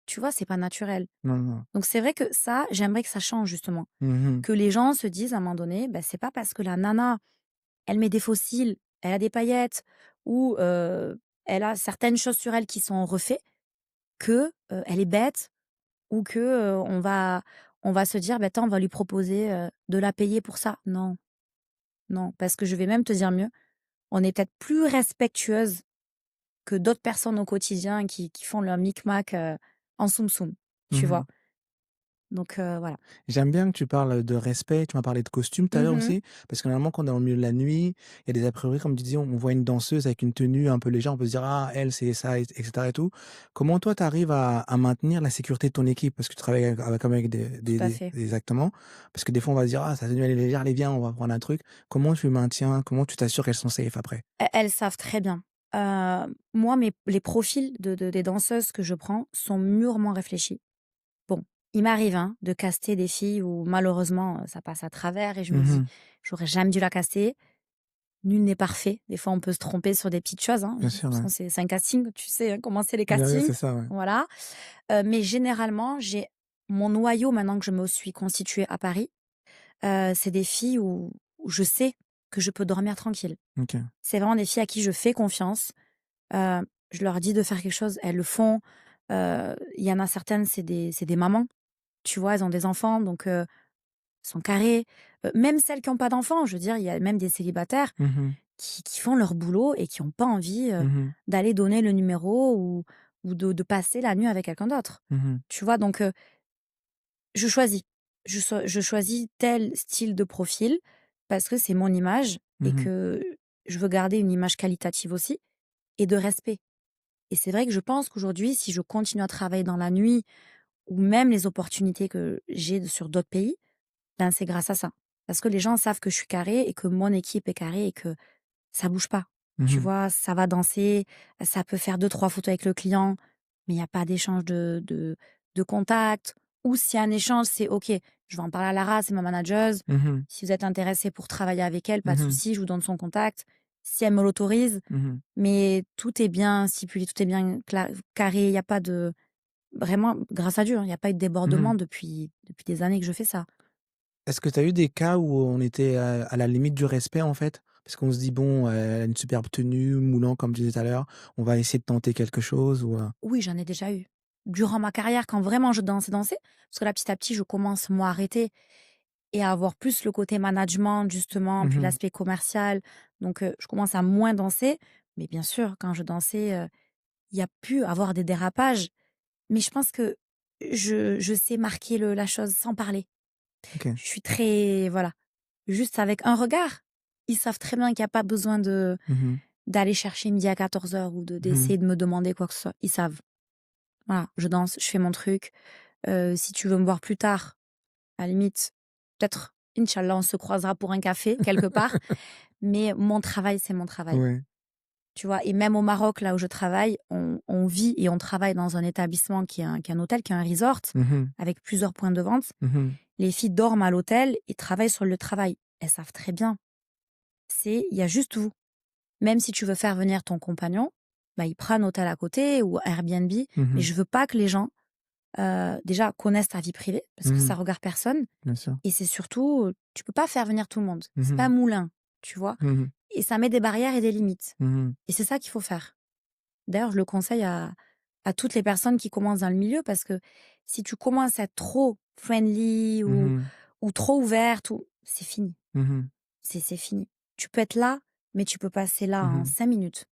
Tu vois? C'est pas naturel. Non, non. Donc c'est vrai que ça, j'aimerais que ça change justement. Mmh. Que les gens se disent à un moment donné: «Bah, c'est pas parce que la nana, elle met des faux cils, elle a des paillettes ou elle a certaines choses sur elle qui sont refaits que, elle est bête ou que, on va se dire: «Bah, attends, on va lui proposer, de la payer pour ça». Non, non, parce que je vais même te dire mieux, on est peut-être plus respectueuse que d'autres personnes au quotidien qui font leur micmac, en soum soum, tu vois? Mmh. Donc voilà. J'aime bien que tu parles de respect, tu m'as parlé de costume tout à l'heure Mmh. aussi, parce que normalement quand on est au milieu de la nuit, il y a des a priori comme tu disais, on voit une danseuse avec une tenue un peu légère, on peut se dire: «Ah elle c'est ça» et cetera et tout. Comment toi tu arrives à maintenir la sécurité de ton équipe? Parce que tu travailles comme avec des Tout des à des fait. exactement, parce que des fois on va se dire: «Ah sa tenue elle est légère, allez viens on va prendre un truc». Comment tu maintiens? Comment tu t'assures qu'elles sont safe après? Elles savent très bien. Moi, les profils des danseuses que je prends sont mûrement réfléchis. Bon, il m'arrive, hein, de caster des filles où malheureusement, ça passe à travers et je me dis: Mmh. «J'aurais jamais dû la caster». Nul n'est parfait. Des fois, on peut se tromper sur des petites choses, hein. De Bien toute sûr, ouais. façon, c'est un casting, tu sais, hein, comment c'est les Ouais, ouais, castings. c'est ça, ouais. Voilà. Mais généralement, j'ai mon noyau maintenant que je me suis constitué à Paris, c'est des filles où je sais que je peux dormir tranquille. OK. C'est vraiment des filles à qui je fais confiance. Je leur dis de faire quelque chose, elles le font. Il y en a certaines, c'est des mamans, tu vois? Elles ont des enfants, donc sont carrées. Même celles qui ont pas d'enfants, je veux dire, il y a même des célibataires Mmh. qui font leur boulot et qui ont pas envie, Mmh. d'aller donner le numéro ou de passer la nuit avec quelqu'un d'autre. Mmh. Tu vois? Donc je choisis. Je choisis tel style de profil parce que c'est mon image et Mmh. que je veux garder une image qualitative aussi et de respect. Et c'est vrai que je pense qu'aujourd'hui, si je continue à travailler dans la nuit ou même les opportunités que j'ai sur d'autres pays, ben, c'est grâce à ça. Parce que les gens savent que je suis carrée et que mon équipe est carrée et que ça bouge pas. Tu Mmh. vois? Ça va danser, ça peut faire deux trois photos avec le client, mais il y a pas d'échange de contact ou s'il y a un échange, c'est: «OK, je vais en parler à Lara, c'est ma manageuse. Mmh. Si vous êtes intéressé pour travailler avec elle, pas de Mmh. souci, je vous donne son contact». Si elle me l'autorise, Mmh. mais tout est bien stipulé, tout est bien carré, il y a pas de vraiment, grâce à Dieu, hein, il y a pas eu de débordement Mmh. depuis des années que je fais ça. Est-ce que tu as eu des cas où on était à la limite du respect, en fait? Parce qu'on se dit: «Bon, elle a une superbe tenue, moulant», comme tu disais tout à l'heure, on va essayer de tenter quelque chose ou Oui, j'en ai déjà eu. Durant ma carrière, quand vraiment je dansais, parce que là, petit à petit, je commence, moi, à arrêter et à avoir plus le côté management, justement, Mmh puis mh. l'aspect commercial. Donc, je commence à moins danser. Mais bien sûr, quand je dansais, il y a pu avoir des dérapages. Mais je pense que je sais marquer la chose sans parler. OK. Je suis très, voilà, juste avec un regard. Ils savent très bien qu'il y a pas besoin Mmh mh. d'aller chercher midi à 14 heures ou Mmh. d'essayer de me demander quoi que ce soit. Ils savent. Voilà, je danse, je fais mon truc. Si tu veux me voir plus tard, à la limite, peut-être, inch'Allah, on se croisera pour un café quelque part, mais mon travail, c'est mon travail, Ouais. tu vois? Et même au Maroc, là où je travaille, on vit et on travaille dans un établissement qui est un hôtel, qui est un resort, Mmh mh. avec plusieurs points de vente. Mmh mh. Les filles dorment à l'hôtel et travaillent sur le travail. Elles savent très bien. Il y a juste vous. Même si tu veux faire venir ton compagnon, bah, il prend un hôtel à côté ou Airbnb, mais Mmh. je veux pas que les gens, déjà connaissent ta vie privée parce que ça Mmh. regarde personne. Bien sûr. Et c'est surtout, tu peux pas faire venir tout le monde. Mmh C'est pas mh. un moulin, tu vois? Mmh mh. Et ça met des barrières et des limites. Mmh. Et c'est ça qu'il faut faire. D'ailleurs, je le conseille à toutes les personnes qui commencent dans le milieu parce que si tu commences à être trop friendly Mmh. ou trop ouverte ou c'est fini. Mmh. C'est fini. Tu peux être là, mais tu peux passer là en Mmh. 5 minutes.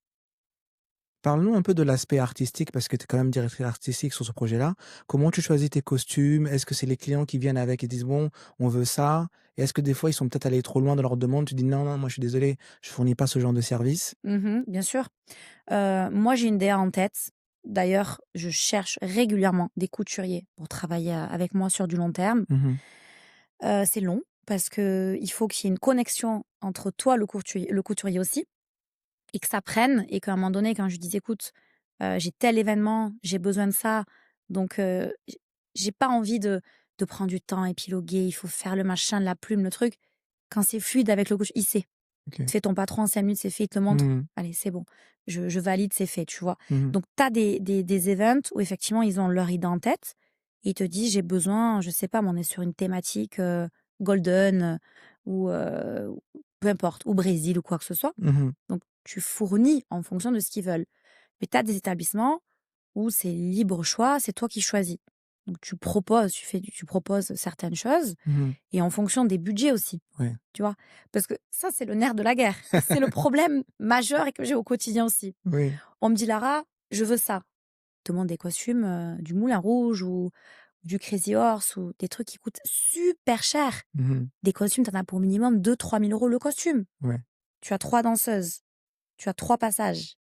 Parle-nous un peu de l'aspect artistique parce que tu es quand même directrice artistique sur ce projet-là. Comment tu choisis tes costumes? Est-ce que c'est les clients qui viennent avec et disent: «Bon, on veut ça» et est-ce que des fois ils sont peut-être allés trop loin dans leur demande? Tu dis: «Non, non, moi je suis désolé, je fournis pas ce genre de service». Bien sûr. Moi, j'ai une DA en tête. D'ailleurs, je cherche régulièrement des couturiers pour travailler avec moi sur du long terme. Mmh. C'est long parce que il faut qu'il y ait une connexion entre toi, le couturier aussi et que ça prenne et qu'à un moment donné, quand je lui dis: «Écoute, j'ai tel événement, j'ai besoin de ça, donc j'ai pas envie de de prendre du temps, épiloguer, il faut faire le machin, la plume, le truc. Quand c'est fluide avec le coach, il sait. OK. Tu fais ton patron en 5 minutes, c'est fait, il te le montre. Mmh. Allez, c'est bon. Je valide, c'est fait, tu vois. Mmh. Donc, tu as des events où effectivement, ils ont leur idée en tête. Et ils te disent, j'ai besoin, je sais pas, mais on est sur une thématique golden ou peu importe, ou Brésil ou quoi que ce soit. Mmh. Donc, tu fournis en fonction de ce qu'ils veulent. Mais tu as des établissements où c'est libre choix, c'est toi qui choisis. Donc, tu proposes certaines choses Mmh. et en fonction des budgets aussi. Ouais. Tu vois? Parce que ça, c'est le nerf de la guerre. C'est le problème majeur et que j'ai au quotidien aussi. Oui. On me dit: «Lara, je veux ça». Je demande des costumes, du Moulin Rouge ou du Crazy Horse ou des trucs qui coûtent super cher. Mmh. Des costumes, tu en as pour minimum 2 000 – 3 000 € le costume. Ouais. Tu as 3 danseuses, tu as 3 passages.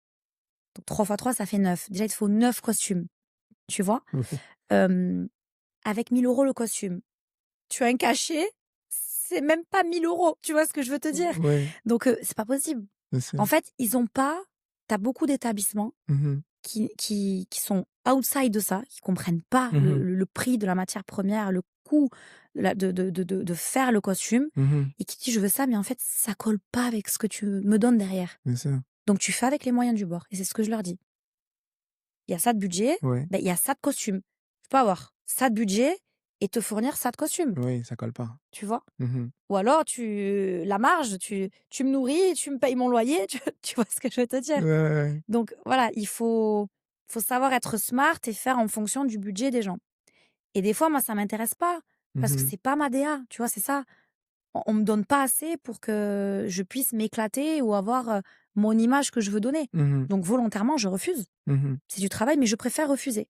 Donc 3 fois 3, ça fait 9. Déjà, il te faut 9 costumes, tu vois? Oui. Hem, avec 1 000 € le costume. Tu as un cachet, c'est même pas 1 000 €, tu vois ce que je veux te dire? Ouais, Donc c'est pas possible. bien sûr. En fait, ils ont pas tu as beaucoup d'établissements Mmh. qui sont outside de ça, qui comprennent pas Mmh. le prix de la matière première, le coût de faire le costume Mmh. et qui disent: «Je veux ça», mais en fait, ça colle pas avec ce que tu me donnes derrière. Bien sûr. Donc tu fais avec les moyens du bord et c'est ce que je leur dis. Il y a ça de budget, Ouais. ben, il y a ça de costume. Tu peux avoir ça de budget et te fournir ça de costume, Oui, ça colle pas. tu vois? Mmh. Ou alors la marge, tu me nourris, tu me payes mon loyer, tu vois ce que je veux te Ouais, dire? ouais, ouais. Donc voilà, faut savoir être smart et faire en fonction du budget des gens. Et des fois, moi, ça m'intéresse pas parce que Mmh. c'est pas ma DA, tu vois? C'est ça. On me donne pas assez pour que je puisse m'éclater ou avoir, mon image que je veux donner. Mmh. Donc volontairement, je refuse. Mmh. C'est du travail, mais je préfère refuser.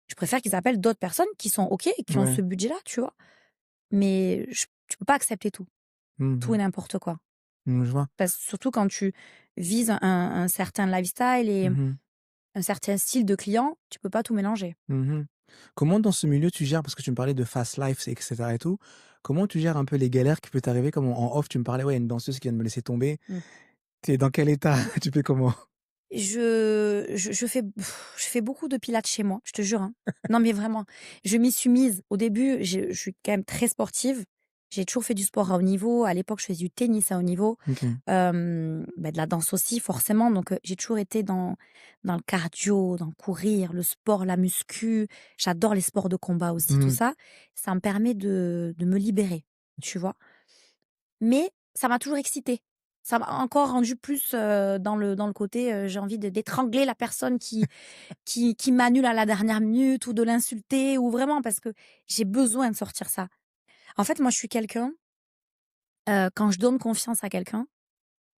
Je préfère qu'ils appellent d'autres personnes qui sont OK et qui ont Ouais. ce budget-là, tu vois? Mais tu peux pas accepter tout, tout et Mmh. n'importe quoi. Mmh, je vois. Parce surtout quand tu vises un certain lifestyle et Mmh. un certain style de client, tu peux pas tout mélanger. Mmh. Comment dans ce milieu tu gères parce que tu me parlais de fast life et cetera et tout, comment tu gères un peu les galères qui peuvent t'arriver? Comme en off, tu me parlais, ouais, il y a une danseuse qui vient de me laisser tomber. Mmh. Tu es dans quel état? Tu fais comment? Je fais beaucoup de pilates chez moi, je te jure, hein. Non, mais vraiment, je m'y suis mise. Au début, je suis quand même très sportive. J'ai toujours fait du sport à haut niveau. À l'époque, je faisais du tennis à haut niveau, OK. de la danse aussi forcément. Donc, j'ai toujours été dans le cardio, dans courir, le sport, la muscu. J'adore les sports de combat aussi, tout Mmh. ça. Ça me permet de me libérer, tu vois? Mais ça m'a toujours excitée. Ça m'a encore rendu plus, dans le côté, j'ai envie d'étrangler la personne qui m'annule à la dernière minute ou de l'insulter ou vraiment parce que j'ai besoin de sortir ça. En fait, moi, je suis quelqu'un, quand je donne confiance à quelqu'un,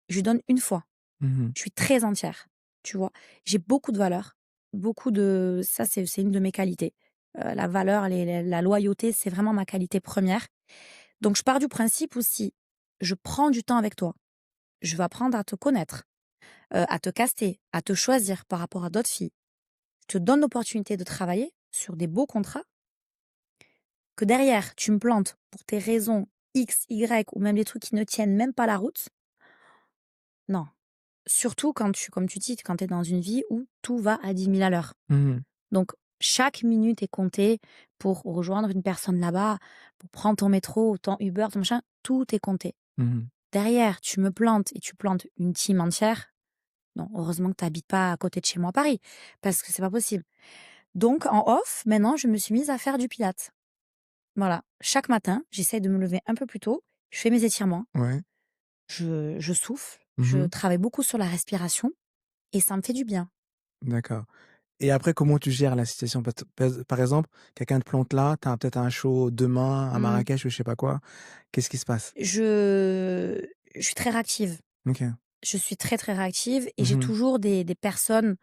je lui donne une fois. Mmh. Je suis très entière, tu vois? J'ai beaucoup de valeurs, beaucoup de ça, c'est une de mes qualités. La valeur, la loyauté, c'est vraiment ma qualité première. Donc je pars du principe aussi, je prends du temps avec toi. Je vais apprendre à te connaître, à te caster, à te choisir par rapport à d'autres filles. Je te donne l'opportunité de travailler sur des beaux contrats, que derrière, tu me plantes pour tes raisons X, Y ou même des trucs qui ne tiennent même pas la route. Non. Surtout quand comme tu dis, quand tu es dans une vie où tout va à 10 000 à l'heure. Mmh. Donc, chaque minute est comptée pour rejoindre une personne là-bas, pour prendre ton métro, ton Uber, ton machin, tout est compté. Mmh. Derrière, tu me plantes et tu plantes une team entière. Non, heureusement que tu habites pas à côté de chez moi à Paris, parce que c'est pas possible. Donc en off, maintenant, je me suis mise à faire du pilates. Voilà. Chaque matin, j'essaye de me lever un peu plus tôt, je fais mes étirements, Ouais. je souffle, je Mmh. travaille beaucoup sur la respiration et ça me fait du bien. D'accord. Et après, comment tu gères la situation? Par exemple, quelqu'un te plante là, tu as peut-être un show demain à Mmh. Marrakech ou je sais pas quoi. Qu'est-ce qui se passe? Je suis très réactive. OK. Je suis très, très réactive et j'ai Mmh. toujours des personnes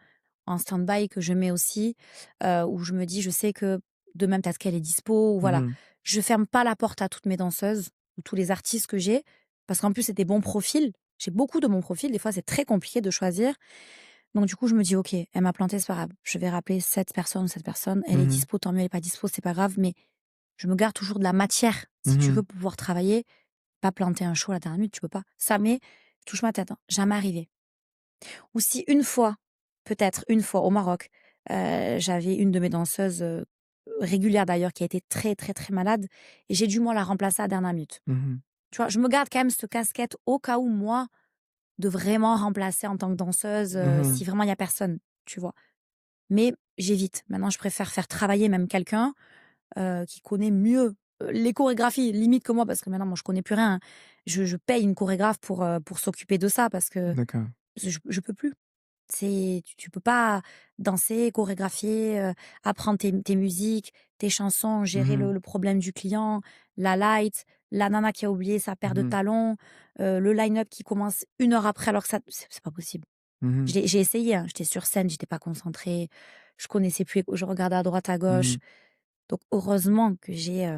en stand-by que je mets aussi, où je me dis: «Je sais que demain, peut-être qu'elle est dispo» ou voilà. Mmh. Je ferme pas la porte à toutes mes danseuses ou tous les artistes que j'ai, parce qu'en plus, c'est des bons profils. J'ai beaucoup de bons profils, des fois, c'est très compliqué de choisir. Donc du coup, je me dis: «OK, elle m'a planté, c'est pas grave. Je vais rappeler cette personne ou cette personne. Elle est Mmh. dispo, tant mieux, elle est pas dispo, c'est pas grave». Mais je me garde toujours de la matière, si tu Mmh. veux pouvoir travailler, pas planter un show à la dernière minute, tu peux pas. Ça m'est je touche ma tête, hein, jamais arrivé. Ou si une fois, peut-être une fois au Maroc, j'avais une de mes danseuses, régulière d'ailleurs, qui a été très, très, très malade et j'ai dû, moi, la remplacer à la dernière minute. Mmh. Tu vois? Je me garde quand même cette casquette au cas où, moi, de vraiment remplacer en tant que danseuse, Mmh. si vraiment il y a personne, tu vois? Mais j'évite. Maintenant, je préfère faire travailler même quelqu'un, qui connaît mieux, les chorégraphies, limite que moi, parce que maintenant, moi, je connais plus rien, hein. Je paye une chorégraphe pour s'occuper de ça parce que D'accord. je peux plus. Tu peux pas danser, chorégraphier, apprendre tes musiques, tes chansons, gérer Mmh. le problème du client, la light, la nana qui a oublié sa paire de Mmh. talons, le line-up qui commence 1 heure après alors que ça c'est pas possible. Mmh. J'ai essayé, hein, j'étais sur scène, j'étais pas concentrée, je connaissais plus, je regardais à droite, à gauche. Mmh. Donc heureusement que j'ai,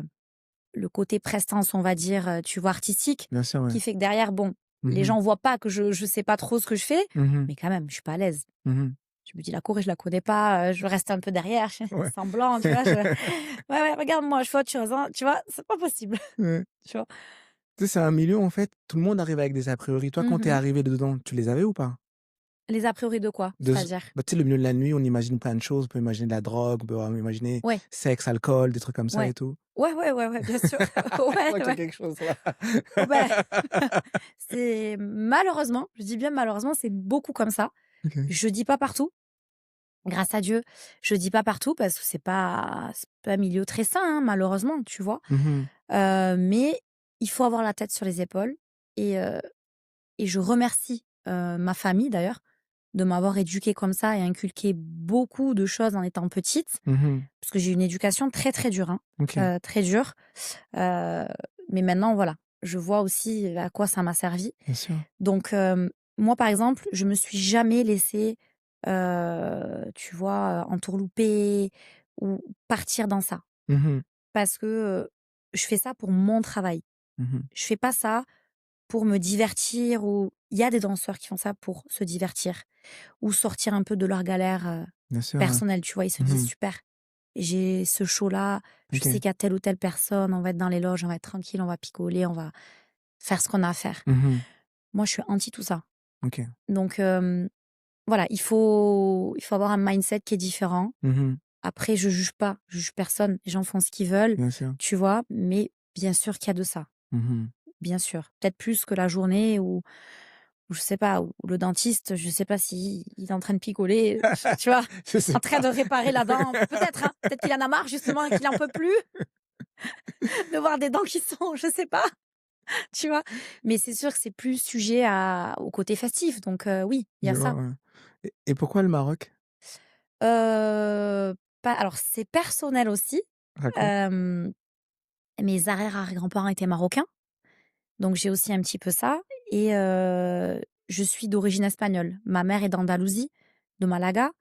le côté prestance, on va dire, tu vois, artistique, Bien sûr, ouais. qui fait que derrière, bon, les Mmh. gens voient pas que je sais pas trop ce que je fais, Mmh. mais quand même, je suis pas à l'aise. Mmh. Je me dis: «La choré, je la connais pas, je reste un peu derrière, je fais Ouais. semblant», tu vois? «Ouais, ouais, regarde-moi, je fais autre chose, hein», tu vois? C'est pas possible, Ouais. tu vois? Tu sais, c'est un milieu, en fait, tout le monde arrive avec des a priori. Toi, quand tu es Mmh. arrivée dedans, tu les avais ou pas? Les a priori de quoi? De s C'est-à-dire? Bah, tu sais, le milieu de la nuit, on imagine plein de choses. On peut imaginer de la drogue, on peut imaginer Ouais, sexe, alcool, des trucs comme ça ouais. et tout. Ouais, ouais, ouais, ouais, bien sûr. Je Ouais, crois qu'il y a ouais. quelque chose là. Oh beh, c'est malheureusement, je dis bien malheureusement, c'est beaucoup comme ça. OK. Je dis pas partout, grâce à Dieu, je dis pas partout parce que c'est pas un milieu très sain, hein, malheureusement, tu vois? Mmh. Mais il faut avoir la tête sur les épaules et heu et je remercie, ma famille d'ailleurs, de m'avoir éduquée comme ça et inculqué beaucoup de choses en étant petite. Mmh. Parce que j'ai eu une éducation très, très dure, hein, OK. très dure. Heu, mais maintenant voilà, je vois aussi à quoi ça m'a servi. Bien sûr. Donc moi par exemple, je me suis jamais laissée, tu vois, entourlouper ou partir dans ça. Mmh. Parce que, je fais ça pour mon travail. Mmh. Je fais pas ça pour me divertir ou il y a des danseurs qui font ça pour se divertir ou sortir un peu de leur galère, Bien sûr, ouais. personnelle, tu vois? Ils se disent: Mmh. «Super, j'ai ce show-là, je sais OK. qu'il y a telle ou telle personne, on va être dans les loges, on va être tranquille, on va picoler, on va faire ce qu'on a à faire». Mmh. Moi, je suis anti tout ça. OK. Donc voilà, il faut avoir un mindset qui est différent. Mmh. Après, je juge pas, je juge personne. Les gens font ce qu'ils veulent, Bien sûr. tu vois? Mais bien sûr qu'il y a de ça, Mmh. bien sûr. Peut-être plus que la journée où je sais pas, où le dentiste, je sais pas si il est en train de picoler, tu vois? Je sais En train pas. de réparer la dent. Peut-être, hein, peut-être qu'il en a marre justement et qu'il en peut plus de voir des dents qui sont je sais pas, tu vois? Mais c'est sûr que c'est plus sujet au côté festif, donc oui, il y Je a vois, ça. ouais. Et pourquoi le Maroc? Pas alors c'est personnel aussi. Raconte. Hem, Mes arrière-arrière-grands-parents étaient marocains, donc j'ai aussi un petit peu ça et je suis d'origine espagnole. Ma mère est d'Andalousie, de Malaga,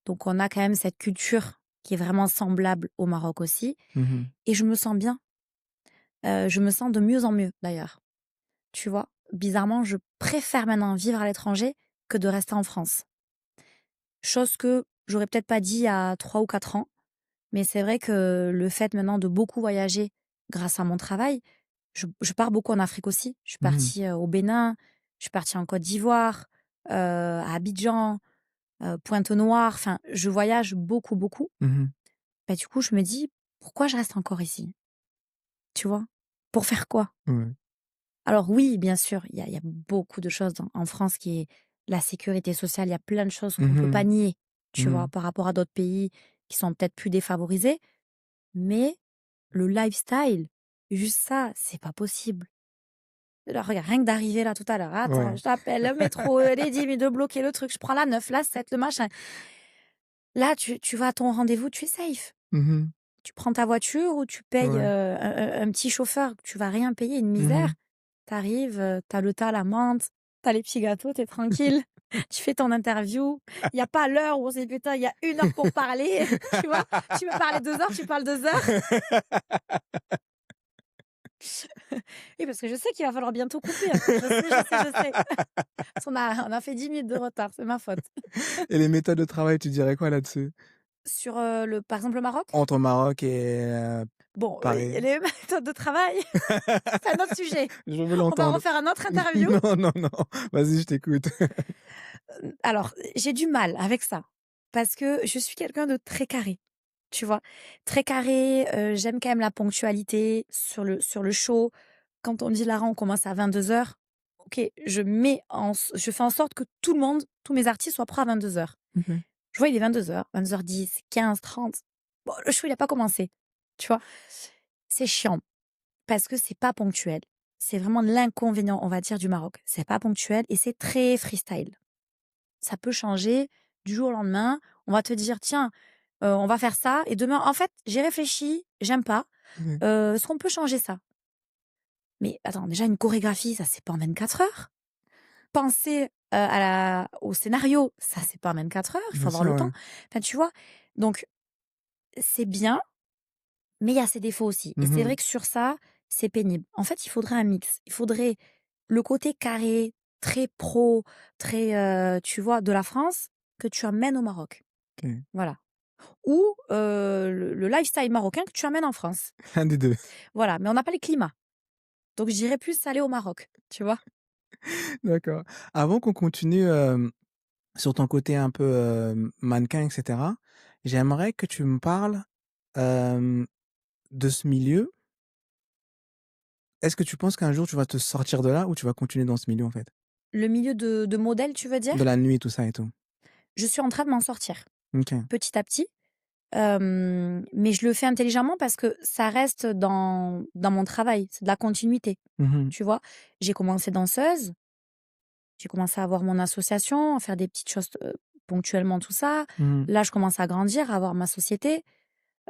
donc on a quand même cette culture qui est vraiment semblable au Maroc aussi Mmh. et je me sens bien. Je me sens de mieux en mieux d'ailleurs, tu vois? Bizarrement, je préfère maintenant vivre à l'étranger que de rester en France. Chose que j'aurais peut-être pas dit à 3 ou 4 ans, mais c'est vrai que le fait maintenant de beaucoup voyager grâce à mon travail, je pars beaucoup en Afrique aussi. Je suis Mmh. partie, au Bénin, je suis partie en Côte d'Ivoire, à Abidjan, Pointe-Noire, enfin, je voyage beaucoup, beaucoup. Mmh. Bah, du coup, je me dis: «Pourquoi je reste encore ici?» Tu vois? Pour faire quoi? Ouais. Alors oui, bien sûr, il y a beaucoup de choses en France qui est la sécurité sociale, il y a plein de choses qu'on peut pas Mmh. nier, tu vois? Mmh. Par rapport à d'autres pays qui sont peut-être plus défavorisés, mais le lifestyle, juste ça, c'est pas possible. Là, regarde, rien que d'arriver là tout à l'heure, attends, Ouais. je t'appelle le métro, les 10 minutes de bloquer le truc, je prends la 9, la 7, le machin. Là, tu vas à ton rendez-vous, tu es safe. Mmh. Tu prends ta voiture ou tu payes, Ouais. un petit chauffeur, tu vas rien payer, une misère. Mmh. Tu arrives, tu le thé à la menthe, tu les petits gâteaux, tu es tranquille. Tu fais ton interview. Il y a pas l'heure où on se dit: «Putain, il y a 1 heure pour parler», tu vois? Tu veux parler 2 heures, tu parles 2 heures. Oui, parce que je sais qu'il va falloir bientôt couper, hein. Je sais, je sais, je sais. Parce qu'on a fait 10 minutes de retard, c'est ma faute. Et les méthodes de travail, tu dirais quoi là-dessus? Sur, par exemple, le Maroc? Entre Maroc et Bon, Paris? les méthodes de travail, c'est un autre sujet. Je veux On va l'entendre. refaire un autre interview. Non, non, non. Vas-y, je t'écoute. Alors, j'ai du mal avec ça parce que je suis quelqu'un de très carré. tu vois? Très carré, j'aime quand même la ponctualité sur le show. Quand on me dit: «Lara, on commence à 22h», OK, je fais en sorte que tout le monde, tous mes artistes soient prêts à 22h. OK. Je vois, il est 22h, 22h10, 15, 30. Bon, le show, il a pas commencé, tu vois? C'est chiant parce que c'est pas ponctuel. C'est vraiment l'inconvénient, on va dire, du Maroc. C'est pas ponctuel et c'est très freestyle. Ça peut changer du jour au lendemain. On va te dire: «Tiens, on va faire ça» et demain: «En fait, j'ai réfléchi, j'aime pas, OK. est-ce qu'on peut changer ça?» Mais attends, déjà une chorégraphie, ça c'est pas en 24 heures. Penser, au scénario, ça c'est pas en 24 heures, il faut Bien avoir sûr, le ouais. temps. Enfin, tu vois? Donc c'est bien, mais il y a ses défauts aussi et c'est Mmh. vrai que sur ça, c'est pénible. En fait, il faudrait un mix. Il faudrait le côté carré, très pro, très, tu vois, de la France, que tu amènes au Maroc. OK. Voilà. Ou, le lifestyle marocain que tu amènes en France. Un des 2. Voilà, mais on n'a pas les climats. Donc je dirais plus aller au Maroc, tu vois? D'accord. Avant qu'on continue, sur ton côté un peu, mannequin et cetera, j'aimerais que tu me parles, hem, de ce milieu. Est-ce que tu penses qu'un jour tu vas te sortir de là ou tu vas continuer dans ce milieu, en fait? Le milieu de modèle, tu veux De dire? la nuit, tout ça et tout? Je suis en train de m'en sortir, OK. petit à petit, mais je le fais intelligemment parce que ça reste dans mon travail, c'est de la continuité, Mmh. tu vois? J'ai commencé danseuse, j'ai commencé à avoir mon association, à faire des petites choses, ponctuellement, tout ça. Mmh. Là, je commence à grandir, à avoir ma société,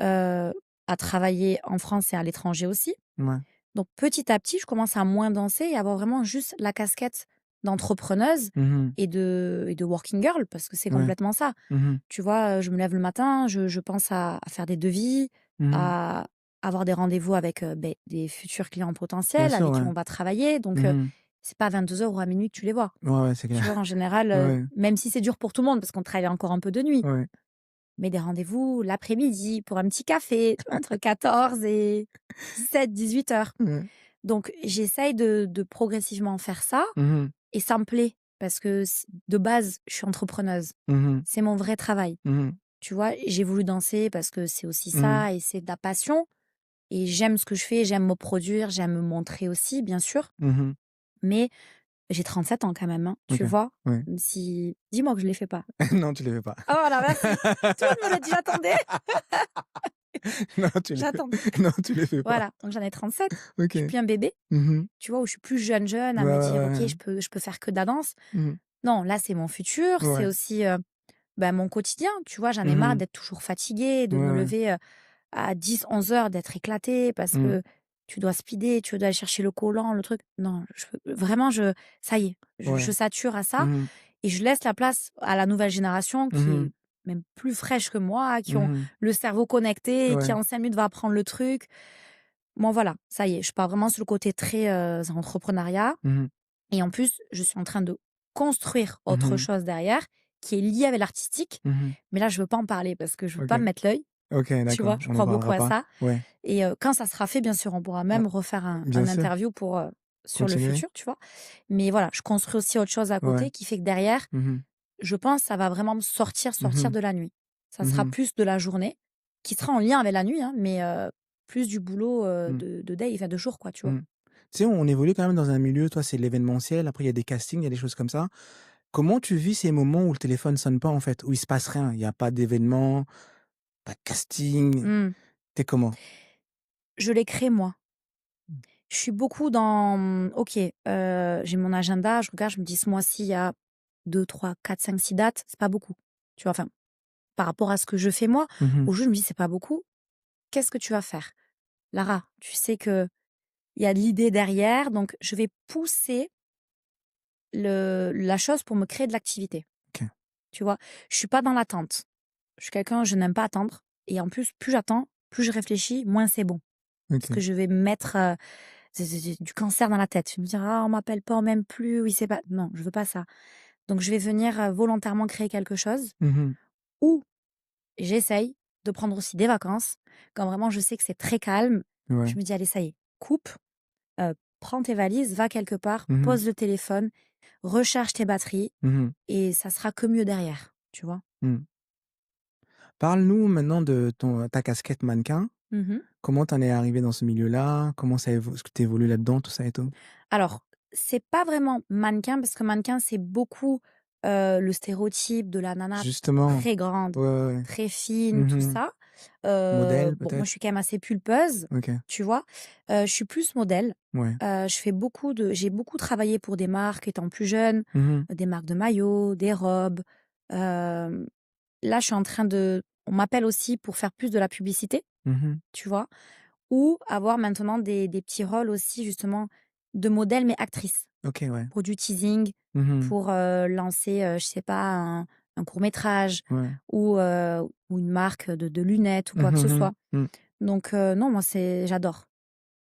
heu, à travailler en France et à l'étranger aussi. Ouais. Donc petit à petit, je commence à moins danser et avoir vraiment juste la casquette d'entrepreneuse Mmh. et de working girl parce que c'est Ouais. complètement ça. Mmh. Tu vois, je me lève le matin, je pense à faire des devis, Mmh. à avoir des rendez-vous avec, des futurs clients Bien potentiels sûr, avec qui ouais. on va travailler. Donc, Mmh. c'est pas à 22h ou à minuit que tu les vois. Ouais, ouais, c'est Tu clair. vois, en général, Ouais, même si c'est dur pour tout le monde parce qu'on travaille encore un peu de nuit, ouais. mais des rendez-vous l'après-midi pour un petit café, tu vois, entre 14 et 17-18h. Ouais. Donc j'essaye de progressivement faire ça Mmh. et ça me plaît parce que de base, je suis entrepreneuse. Mmh. C'est mon vrai travail. Mmh. Tu vois? J'ai voulu danser parce que c'est aussi Mmh. ça et c'est de la passion et j'aime ce que je fais, j'aime me produire, j'aime me montrer aussi, bien sûr. Mmh. Mais j'ai 37 ans quand même, hein, tu OK. vois? Ouais. Même si dis-moi que je les fais pas. Non, tu les fais pas. Oh voilà, merci. Tout le monde me le dit, j'attendais, Non, tu les fais j'attendais. non, tu les fais pas. Voilà, donc j'en ai 37. Je suis OK. plus un bébé, Mmh. tu vois? Où je suis plus jeune Ouais, à me ouais, dire: «OK, ouais. je peux faire que de la danse». Mmh. Non, là, c'est mon futur, c'est Ouais. aussi, mon quotidien, tu vois? J'en ai marre Mmh. d'être toujours fatiguée, de Ouais, me ouais. lever, à 10-11 heures, d'être éclatée parce Mmh. que tu dois speeder, tu dois aller chercher le collant, le truc. Non, je peux vraiment ça y est, je Ouais. sature à ça Mmh. et je laisse la place à la nouvelle génération qui Mmh. est même plus fraîche que moi, qui ont Mmh. le cerveau connecté, qui Ouais. en 5 minutes va apprendre le truc. Bon voilà, ça y est, je pars vraiment sur le côté très, entrepreneuriat Mmh. et en plus, je suis en train de construire autre Mmh. chose derrière qui est lié avec l'artistique. Mmh. Mais là, je veux pas en parler parce que je veux OK. pas me mettre l'œil, OK, tu d'accord, vois? Je on en crois beaucoup parlera à pas. ça Ouais. et quand ça sera fait, bien sûr, on pourra Ah, même refaire un bien un sûr, interview pour, sur le continuer. futur, tu vois? Mais voilà, je construis aussi autre chose à Ouais. côté qui fait que derrière, Mmh. je pense, ça va vraiment me sortir Mmh. de la nuit. Ça sera Mmh. plus de la journée, qui sera en lien avec la nuit, hein, mais plus du boulot, Mmh. de day, enfin de jour, quoi, tu vois? Mmh. Tu sais, on évolue quand même dans un milieu, toi, c'est l'événementiel, après il y a des castings, il y a des choses comme ça. Comment tu vis ces moments où le téléphone sonne pas, en fait? Où il se passe rien? Il y a pas d'événement, pas de casting? Mmh. Tu comment? Je les crée moi. Mmh. Je suis beaucoup dans, OK, j'ai mon agenda, je regarde, je me dis: «Ce mois-ci, il y a 2, 3, 4, 5, 6 dates», c'est pas beaucoup, tu vois? Enfin, par rapport à ce que je fais moi, Mmh. au jeu, je me dis: «C'est pas beaucoup, qu'est-ce que tu vas faire? Lara, tu sais qu'il y a de l'idée derrière, donc je vais pousser la chose pour me créer de l'activité», OK. tu vois? Je suis pas dans l'attente. Je n'aime pas attendre et en plus, plus j'attends, plus je réfléchis, moins c'est bon. Parce que OK. je vais me mettre, c'est du cancer dans la tête. Je vais me dire: «Ah, on m'appelle pas, on m'aime plus, oui, c'est pas» non, je veux pas ça. Donc je vais venir, volontairement créer quelque chose Mmh. ou j'essaye de prendre aussi des vacances. Quand vraiment je sais que c'est très calme, Ouais. je me dis: «Allez, ça y est, coupe, prends tes valises, va quelque part, Mmh. pose le téléphone, recharge tes batteries Mmh. et ça sera que mieux derrière», tu vois? Mmh. Parle-nous maintenant de ta casquette mannequin. Mmh. Comment t'en es arrivé dans ce milieu-là? Comment ça évo est-ce que tu évolué là-dedans, tout ça et tout? Alors, c'est pas vraiment mannequin parce que mannequin, c'est beaucoup, le stéréotype de la nana Justement. très grande, Ouais, ouais, ouais. très fine, tout Mmh. ça. Modèle Bon, moi, je peut-être? suis quand même assez pulpeuse, OK. tu vois? Je suis plus modèle. Ouais. J'ai beaucoup travaillé pour des marques étant plus jeune, Mmh. des marques de maillots, des robes. Hem, Là, je suis en train de on m'appelle aussi pour faire plus de la publicité, Mmh. tu vois? Ou avoir maintenant des petits rôles aussi justement de modèle, mais actrice. OK, ouais. Pour du teasing, Mmh. pour, lancer, je sais pas, un court métrage Ouais. ou une marque de lunettes ou quoi que Mmh ce mh. soit. Mmh. Donc non, moi j'adore.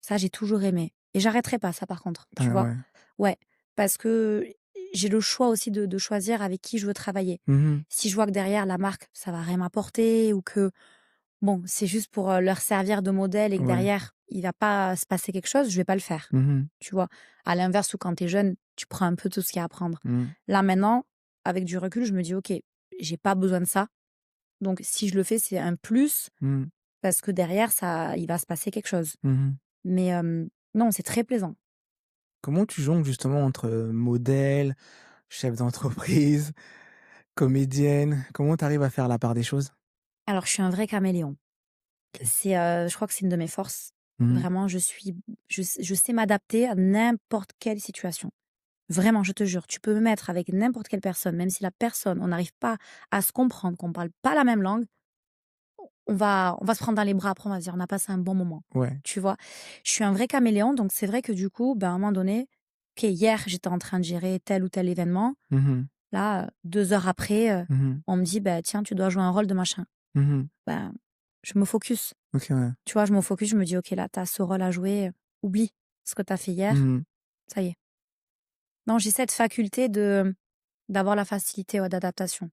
Ça, j'ai toujours aimé et j'arrêterai pas ça par contre, tu vois? Ouais. Ouais, parce que j'ai le choix aussi de choisir avec qui je veux travailler. Mmh. Si je vois que derrière la marque, ça va rien m'apporter ou que bon, c'est juste pour, leur servir de modèle et que Ouais. derrière, il va pas se passer quelque chose, je vais pas le faire, Mmh. tu vois? À l'inverse où quand tu es jeune, tu prends un peu tout ce qu'il y a à prendre. Mmh. Là, maintenant, avec du recul, je me dis: «OK, j'ai pas besoin de ça, donc si je le fais, c'est un plus Mmh. parce que derrière ça il va se passer quelque chose». Mmh. Mais non, c'est très plaisant. Comment tu jongles justement entre, modèle, chef d'entreprise, comédienne? Comment tu arrives à faire la part des choses? Alors je suis un vrai caméléon. OK. Je crois que c'est une de mes forces. Mmh. Vraiment, je sais m'adapter à n'importe quelle situation. Vraiment, je te jure, tu peux me mettre avec n'importe quelle personne, même si la personne, on n'arrive pas à se comprendre, qu'on parle pas la même langue, on va se prendre dans les bras après, on va se dire: «On a passé un bon moment». Ouais. Tu vois? Je suis un vrai caméléon, donc c'est vrai que du coup, ben, à un moment donné, OK, hier, j'étais en train de gérer tel ou tel événement. Mmh. Là, 2 heures après, Mmh. on me dit: «Bah, tiens, tu dois jouer un rôle de machin». Mmh. Ben, je me focus. OK, ouais. Tu vois? Je me focus, je me dis: «OK, là, tu as ce rôle à jouer, oublie ce que tu as fait hier, Mmh. ça y est». Non, j'ai cette faculté d'avoir la facilité, ouais, d'adaptation.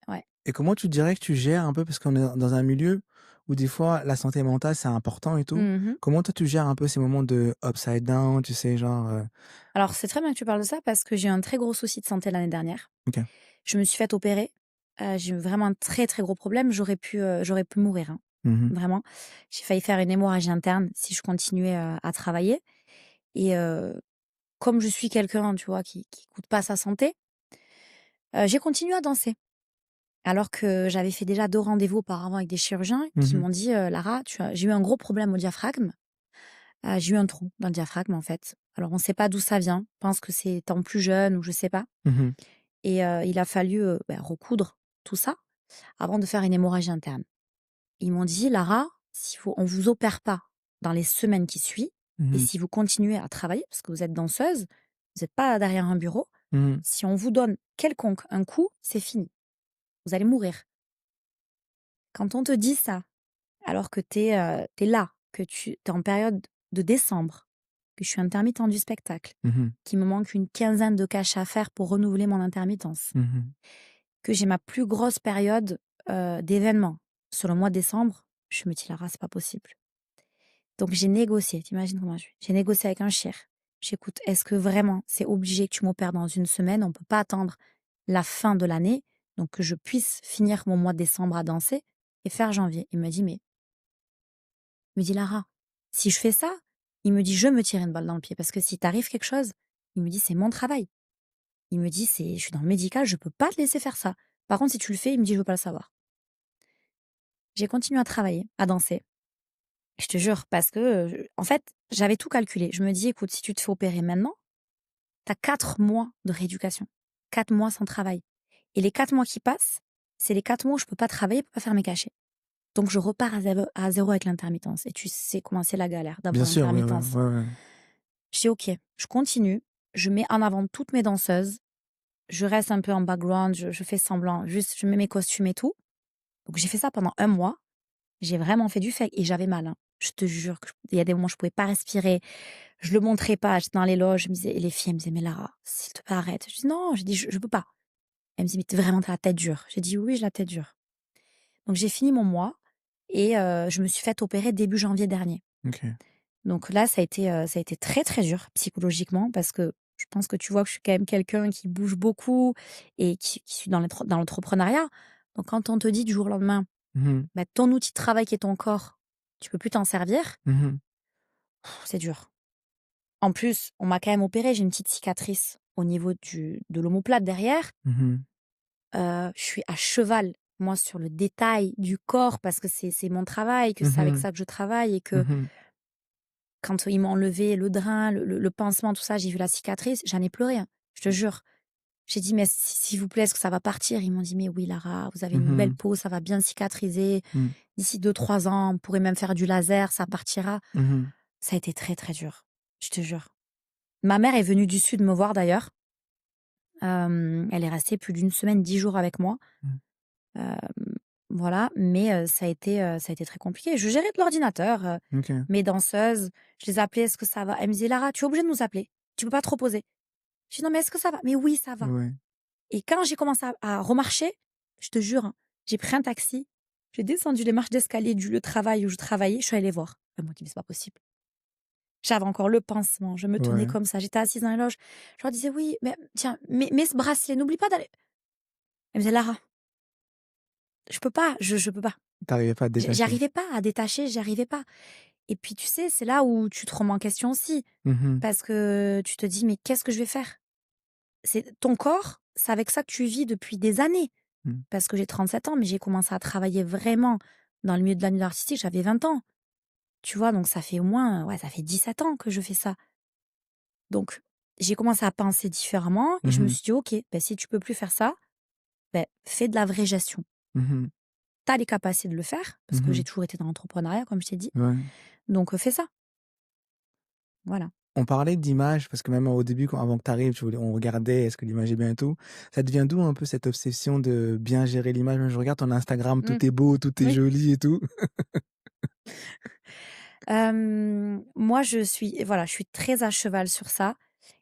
Ouais. Et comment tu dirais que tu gères un peu parce qu'on est dans un milieu où des fois la santé mentale, c'est important et tout. Mmh. Comment toi tu gères un peu ces moments de upside down, tu sais, genre, Alors, c'est très bien que tu parles de ça parce que j'ai eu un très gros souci de santé l'année dernière. OK. Je me suis faite opérer, j'ai eu vraiment un très, très gros problème. J'aurais pu mourir, hein, Mmh. vraiment. J'ai failli faire une hémorragie interne si je continuais, à travailler et comme je suis quelqu'un, tu vois, qui écoute pas sa santé, j'ai continué à danser. Alors que j'avais fait déjà 2 rendez-vous auparavant avec des chirurgiens qui Mmh. m'ont dit: «Lara, tu as» j'ai eu un gros problème au diaphragme, j'ai eu un trou dans le diaphragme, en fait. Alors on ne sait pas d'où ça vient, je pense que c'est étant plus jeune ou je sais pas Mmh. et il a fallu, recoudre tout ça avant de faire une hémorragie interne. Ils m'ont dit: «Lara, si vous on vous opère pas dans les semaines qui suivent et Mmh. si vous continuez à travailler, parce que vous êtes danseuse, vous êtes pas derrière un bureau, Mmh. si on vous donne quelconque un coup, c'est fini, vous allez mourir». Quand on te dit ça, alors que tu es là, que tu es en période de décembre, que je suis intermittente du spectacle, Mmh. qu'il me manque une quinzaine de cash à faire pour renouveler mon intermittence, Mmh. que j'ai ma plus grosse période, d'événements sur le mois de décembre, je me dis: «Lara, c'est pas possible». Donc j'ai négocié, tu imagines comment je suis? J'ai négocié avec un chir. J'écoute, «Est-ce que vraiment c'est obligé que tu m'opères dans une semaine? On peut pas attendre la fin de l'année, donc que je puisse finir mon mois de décembre à danser et faire janvier». Il me dit: «Mais» il me dit: «Lara, si je fais ça», il me dit: «Je me tire une balle dans le pied parce que si t'arrive quelque chose», il me dit: «C'est mon travail». Il me dit: «C'est je suis dans le médical, je peux pas te laisser faire ça. Par contre, si tu le fais», il me dit: «Je veux pas le savoir». J'ai continué à travailler, à danser. Je te jure, parce que, en fait, j'avais tout calculé. Je me dis: «Écoute, si tu te fais opérer maintenant, tu as 4 mois de rééducation, 4 mois sans travail et les 4 mois qui passent, c'est les 4 mois où je peux pas travailler, je peux pas faire mes cachets. Donc je repars à 0 avec l'intermittence et tu sais comment c'est la galère Bien d'avoir une sûr, ouais, ouais, intermittence». ouais, ouais. Je dis: «OK, je continue, je mets en avant toutes mes danseuses, je reste un peu en background, je fais semblant, juste je mets mes costumes et tout». Donc j'ai fait ça pendant un mois. J'ai vraiment fait du fake et j'avais mal, hein. Je te jure qu'il y a des moments, je pouvais pas respirer. Je le montrais pas, j'étais dans les loges, je me disais et les filles, elles me disaient: «Mais Lara, s'il te plaît, arrête». Je dis: «Non», j'ai dit: «Je peux pas». Elle me dit: «Mais tu vraiment, tu la tête dure». J'ai dit: «Oui, j'ai la tête dure». Donc j'ai fini mon mois et je me suis fait opérer début janvier dernier. OK. Donc là, ça a été très, très dur psychologiquement parce que je pense que tu vois que je suis quand même quelqu'un qui bouge beaucoup et qui suis dans l'entrepreneuriat. Donc quand on te dit du jour au lendemain, Mmh. bah, ton outil de travail qui est ton corps, tu peux plus t'en servir, Mmh. c'est dur. En plus, on m'a quand même opérée, j'ai une petite cicatrice au niveau de l'omoplate derrière. Mmh. Je suis à cheval, moi, sur le détail du corps parce que c'est mon travail, que c'est avec Mmh. ça que je travaille et que Mmh. quand ils m'ont enlevé le drain, le pansement, tout ça, j'ai vu la cicatrice, j'en ai pleuré, hein, je te jure. J'ai dit: «Mais s'il vous plaît, est-ce que ça va partir?» Ils m'ont dit: «Mais oui Lara, vous avez une belle Mmh. peau, ça va bien cicatriser. Mmh. D'ici 2 3 ans, on pourrait même faire du laser, ça partira». Mmh. Ça a été très, très dur, je te jure. Ma mère est venue du sud me voir d'ailleurs. Elle est restée plus d'une semaine, 10 jours avec moi. Mmh. Hem, voilà, mais ça a été très compliqué. Je gérais de l'ordinateur, OK. mes danseuses, je les appelais: «Est-ce que ça va?» Elles me disaient: «Lara, tu es obligée de nous appeler. Tu peux pas te reposer». Je dis: «Non, mais est-ce que ça va?» «Mais oui, ça va». Ouais. Et quand j'ai commencé à remarcher, je te jure, hein, j'ai pris un taxi, j'ai descendu les marches d'escalier du lieu de travail où je travaillais, je suis allée les voir. Elles m'ont dit: «Mais c'est pas possible». J'avais encore le pansement, je me tenais Ouais. comme ça, j'étais assise dans les loges. Je leur disais: «Oui, mais tiens, mets ce bracelet, n'oublie pas d'aller». Elles me disaient: «Lara, je peux pas, je peux pas». Tu arrivais pas à te J'y détacher. arrivais pas à détacher, j'y arrivais pas. Et puis tu sais, c'est là où tu te remets en question aussi, Mmh. parce que tu te dis: «Mais qu'est-ce que je vais faire?» C'est ton corps, c'est avec ça que tu vis depuis des années. Mmh. Parce que j'ai 37 ans, mais j'ai commencé à travailler vraiment dans le milieu de la nuit artistique, j'avais 20 ans. Tu vois? Donc ça fait au moins, ouais, ça fait 17 ans que je fais ça. Donc j'ai commencé à penser différemment et je me Mmh. suis dit: «OK, ben si tu peux plus faire ça, ben fais de la vraie gestion. Mmh. Tu as les capacités de le faire», parce que j'ai Mmh. toujours été dans l'entrepreneuriat, comme je t'ai dit. Ouais. Donc fais ça. Voilà. On parlait d'image parce que même au début avant que tu arrives, on regardait est-ce que l'image est bien et tout. Ça devient d'où un peu cette obsession de bien gérer l'image? Même je regarde ton Instagram, Mmh. tout est beau, tout est Oui. joli et tout. Moi, je suis très à cheval sur ça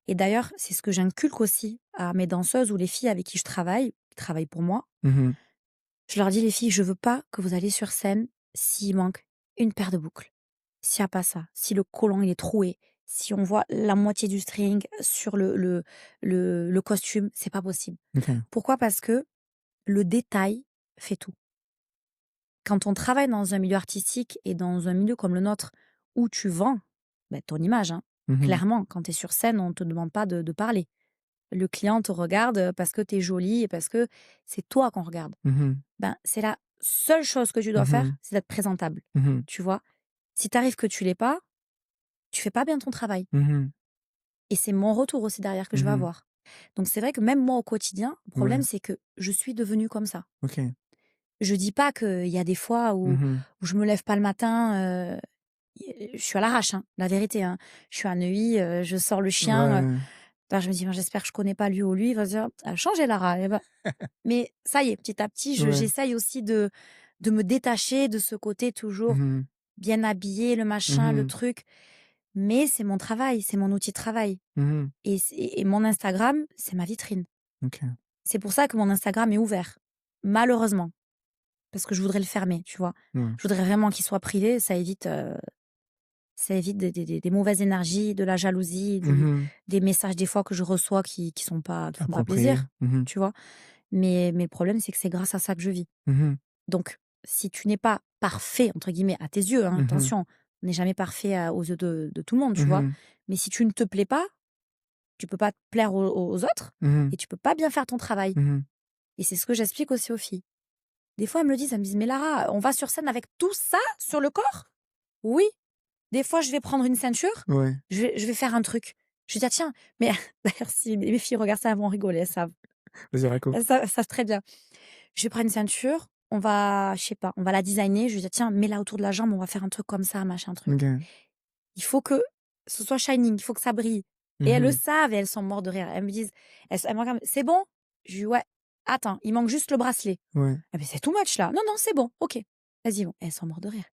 et d'ailleurs, c'est ce que j'inculque aussi à mes danseuses ou les filles avec qui je travaille, qui travaillent pour moi. Mmh. Je leur dis: «Les filles, je veux pas que vous alliez sur scène s'il manque une paire de boucles, s'il y a pas ça, si le collant il est troué, si on voit la moitié du string sur le costume, c'est pas possible». OK. Pourquoi? Parce que le détail fait tout. Quand on travaille dans un milieu artistique et dans un milieu comme le nôtre où tu vends, bah, ton image, hein. Mmh. Clairement, quand tu es sur scène, on ne te demande pas de parler. Le client te regarde, parce que tu es jolie et parce que c'est toi qu'on regarde. Mmh. Ben, c'est la seule chose que tu dois faire, Mmh. c'est d'être présentable, Mmh. tu vois? Si tu arrives que tu l'es pas, tu fais pas bien ton travail Mmh. et c'est mon retour aussi derrière que je vais Mmh. avoir. Donc c'est vrai que même moi au quotidien, le problème Ouais. c'est que je suis devenue comme ça. OK. Je dis pas qu'il y a des fois Mmh. où je me lève pas le matin, je suis à l'arrache, hein, la vérité, hein. Je suis à Neuilly, je sors le chien, Ouais. bah, je me dis: «Ben, j'espère que je connais pas lui ou lui, il va se dire: "Elle a changé Lara, elle va"». Mais ça y est, petit à petit, Ouais. j'essaye aussi de me détacher de ce côté toujours Mmh. bien habillé, le machin, le Mmh. truc. Mais c'est mon travail, c'est mon outil de travail Mmh. et mon Instagram, c'est ma vitrine. OK. C'est pour ça que mon Instagram est ouvert, malheureusement, parce que je voudrais le fermer, tu vois? Ouais. Je voudrais vraiment qu'il soit privé, ça évite des mauvaises énergies, de la jalousie, Mmh. des messages des fois que je reçois qui sont pas qui font pas Approprié. plaisir, Mmh. tu vois? Mais le problème, c'est que c'est grâce à ça que je vis. Mmh. Donc si tu n'es pas «parfait» entre guillemets à tes yeux, hein, Mmh. attention, on n'est jamais parfait, aux yeux de tout le monde, tu vois? Mmh. Mais si tu ne te plais pas, tu peux pas te plaire aux autres Mmh. et tu peux pas bien faire ton travail Mmh. et c'est ce que j'explique aussi aux filles. Des fois, elles me disent: «Mais Lara, on va sur scène avec tout ça sur le corps?» «Oui». Des fois, je vais prendre une ceinture, Ouais. je vais faire un truc. Je vais dire: «Tiens», mais d'ailleurs si mes filles regardent ça, elles vont rigoler, elles savent. Vas-y, raconte. Elles savent très bien. Je vais prendre une ceinture, on va, je sais pas, on va la designer, je vais dire: «Tiens, mets-la autour de la jambe, on va faire un truc comme ça, machin truc». OK. Il faut que ce soit shining, il faut que ça brille et elles le Mmh. savent et elles sont mortes de rire. Elles me disent, elles me regardent: «C'est bon?» Je dis: «Ouais». «Attends, il manque juste le bracelet». Ouais. «Ah mais c'est too much là». «Non, non, c'est bon, OK, vas-y, bon». Elles sont mortes de rire.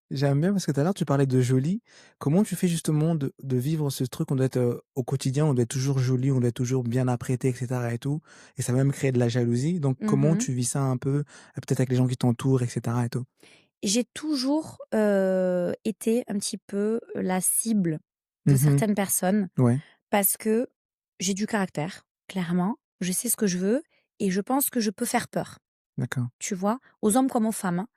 J'aime bien parce que tout à l'heure tu parlais de joli. Comment tu fais justement de vivre ce truc? On doit être, au quotidien, on doit être toujours joli, on doit être toujours bien apprêté et cetera et tout et ça va même créer de la jalousie. Donc comment Mmh. tu vis ça un peu, peut-être avec les gens qui t'entourent et cetera et tout? J'ai toujours, été un petit peu la cible de Mmh. certaines personnes Ouais. parce que j'ai du caractère, clairement. Je sais ce que je veux et je pense que je peux faire peur. D'accord. tu vois? Aux hommes comme aux femmes, hein.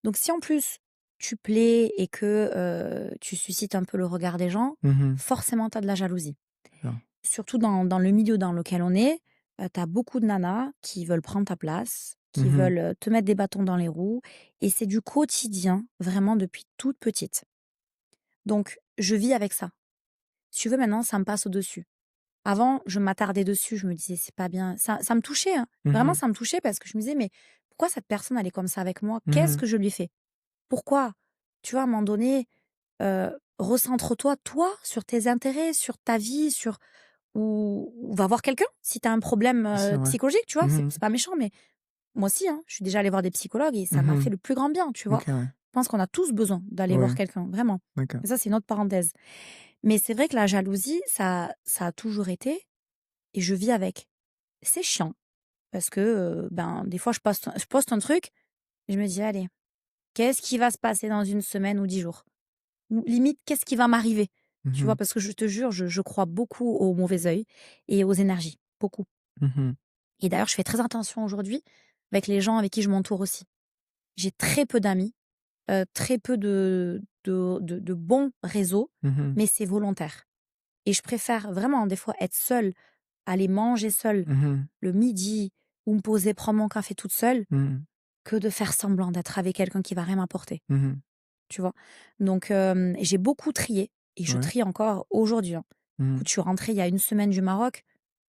Donc si en plus tu plais et que, tu suscites un peu le regard des gens, Mmh. forcément tu as de la jalousie. D'accord. Surtout dans le milieu dans lequel on est, tu as beaucoup de nanas qui veulent prendre ta place, qui Mmh. veulent, te mettre des bâtons dans les roues et c'est du quotidien, vraiment depuis toute petite. Donc je vis avec ça. Si tu veux, maintenant, ça me passe au-dessus. Avant, je m'attardais dessus, je me disais: «C'est pas bien». Ça me touchait, hein. Vraiment, Mmh. ça me touchait parce que je me disais: «Mais pourquoi cette personne, elle est comme ça avec moi? Qu'est-ce Mmh. que je lui ai fait? Pourquoi?» Tu vois, à un moment donné, recentre-toi, toi, sur tes intérêts, sur ta vie, sur ou va voir quelqu'un si tu as un problème, C'est vrai. psychologique, tu vois? C'est Mmh. c'est pas méchant, mais moi aussi, hein, je suis déjà allée voir des psychologues et ça m'a Mmh. fait le plus grand bien, tu vois? OK, ouais. Je pense qu'on a tous besoin d'aller Ouais, voir quelqu'un, vraiment. d'accord. Mais ça, c'est une autre parenthèse. Mais c'est vrai que la jalousie, ça a toujours été et je vis avec. C'est chiant parce que, ben, des fois, je poste un truc et je me dis: «Allez, qu'est-ce qui va se passer dans une semaine ou 10 jours? Ou limite, qu'est-ce qui va m'arriver?» Tu vois? Mmh. Parce que je te jure, je crois beaucoup au mauvais œil et aux énergies, beaucoup. Mmh. Et d'ailleurs, je fais très attention aujourd'hui avec les gens avec qui je m'entoure aussi. J'ai très peu d'amis, très peu de bons réseaux, Mmh. mais c'est volontaire. Et je préfère vraiment des fois être seule, aller manger seule Mmh. le midi ou me poser, prendre mon café toute seule, Mmh. que de faire semblant d'être avec quelqu'un qui va rien m'apporter, Mmh. tu vois? Donc j'ai beaucoup trié et je Ouais. trie encore aujourd'hui, hein. Mmh. Écoute, je suis rentrée il y a une semaine du Maroc,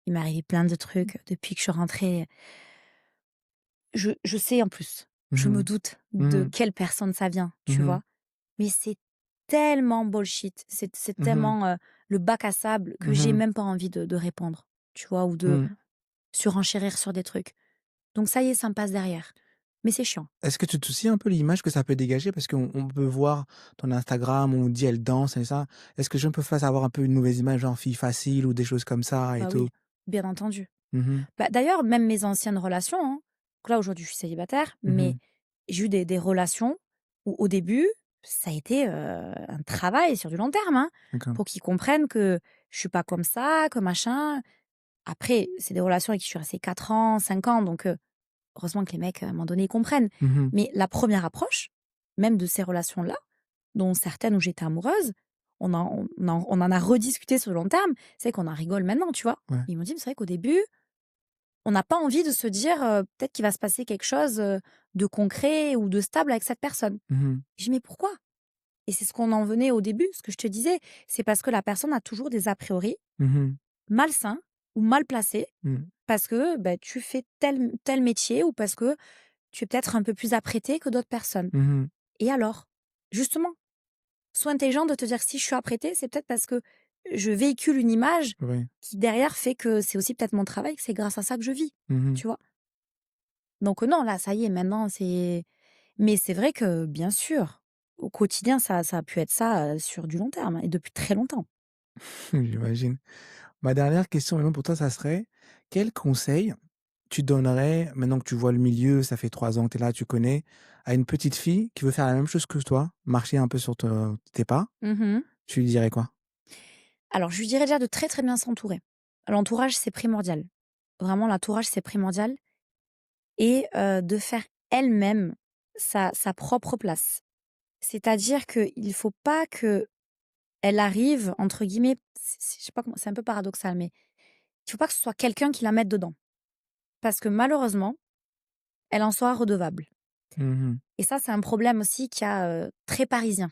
il m'est arrivé plein de trucs depuis que je suis rentrée. Je sais en plus, je me Mmh. doute de Mmh. quelle personne ça vient, tu Mmh. vois? Mais c'est tellement bullshit, c'est Mmh. tellement, le bac à sable que j'ai Mmh. même pas envie de répondre, tu vois? Ou de Mmh. surenchérir sur des trucs. Donc ça y est, ça me passe derrière. Mais c'est chiant. Est-ce que tu te soucies un peu l'image que ça peut dégager? Parce qu'on peut voir ton Instagram, on dit: «Elle danse et ça». Est-ce que je peux faire avoir un peu une mauvaise image, genre fille facile ou des choses comme ça et Bah tout? oui, bien entendu. Mmh mh. Bah, d'ailleurs, même mes anciennes relations, hein, donc là aujourd'hui je suis célibataire, Mmh mais mh. j'ai eu des relations où au début, ça a été, un travail sur du long terme, hein, D'accord. pour qu'ils comprennent que je suis pas comme ça, que machin. Après, c'est des relations avec qui je suis restée 4 ans, 5 ans, donc heureusement que les mecs, à un moment donné, ils comprennent. Mmh mh. Mais la première approche, même de ces relations-là, dont certaines où j'étais amoureuse, on en a rediscuté sur le long terme. C'est vrai qu'on en rigole maintenant, tu vois? Ouais. Ils m'ont dit: «Mais c'est vrai qu'au début, on n'a pas envie de se dire, peut-être qu'il va se passer quelque chose, de concret ou de stable avec cette personne». Mmh mh. Je dis: «Mais pourquoi?» Et c'est ce qu'on en venait au début, ce que je te disais, c'est parce que la personne a toujours des a priori Mmh mh. malsains ou mal placés Mmh. parce que, bah, tu fais tel métier ou parce que tu es peut-être un peu plus apprêté que d'autres personnes. Mmh mh. Et alors? Justement, sois intelligent de te dire que si je suis apprêtée, c'est peut-être parce que je véhicule une image Oui. qui derrière fait que c'est aussi peut-être mon travail, que c'est grâce à ça que je vis, Mmh mh. tu vois? Donc non, là, ça y est, maintenant, c'est mais c'est vrai que, bien sûr, au quotidien, ça a pu être ça, sur du long terme et depuis très longtemps. J'imagine. Ma dernière question maintenant pour toi, ça serait: quel conseil tu donnerais, maintenant que tu vois le milieu, ça fait 3 ans que tu es là, tu connais, à une petite fille qui veut faire la même chose que toi, marcher un peu sur te tes pas, Mmh. tu lui dirais quoi? Alors, je lui dirais déjà de très, très bien s'entourer. L'entourage, c'est primordial. Vraiment, l'entourage, c'est primordial et de faire elle-même sa propre place. C'est-à-dire qu'il faut pas qu'elle arrive, entre guillemets, je sais pas comment, c'est un peu paradoxal, mais il faut pas que ce soit quelqu'un qui la mette dedans. Parce que malheureusement, elle en sera redevable. Mmh mh. Et ça, c'est un problème aussi qui a, très parisien.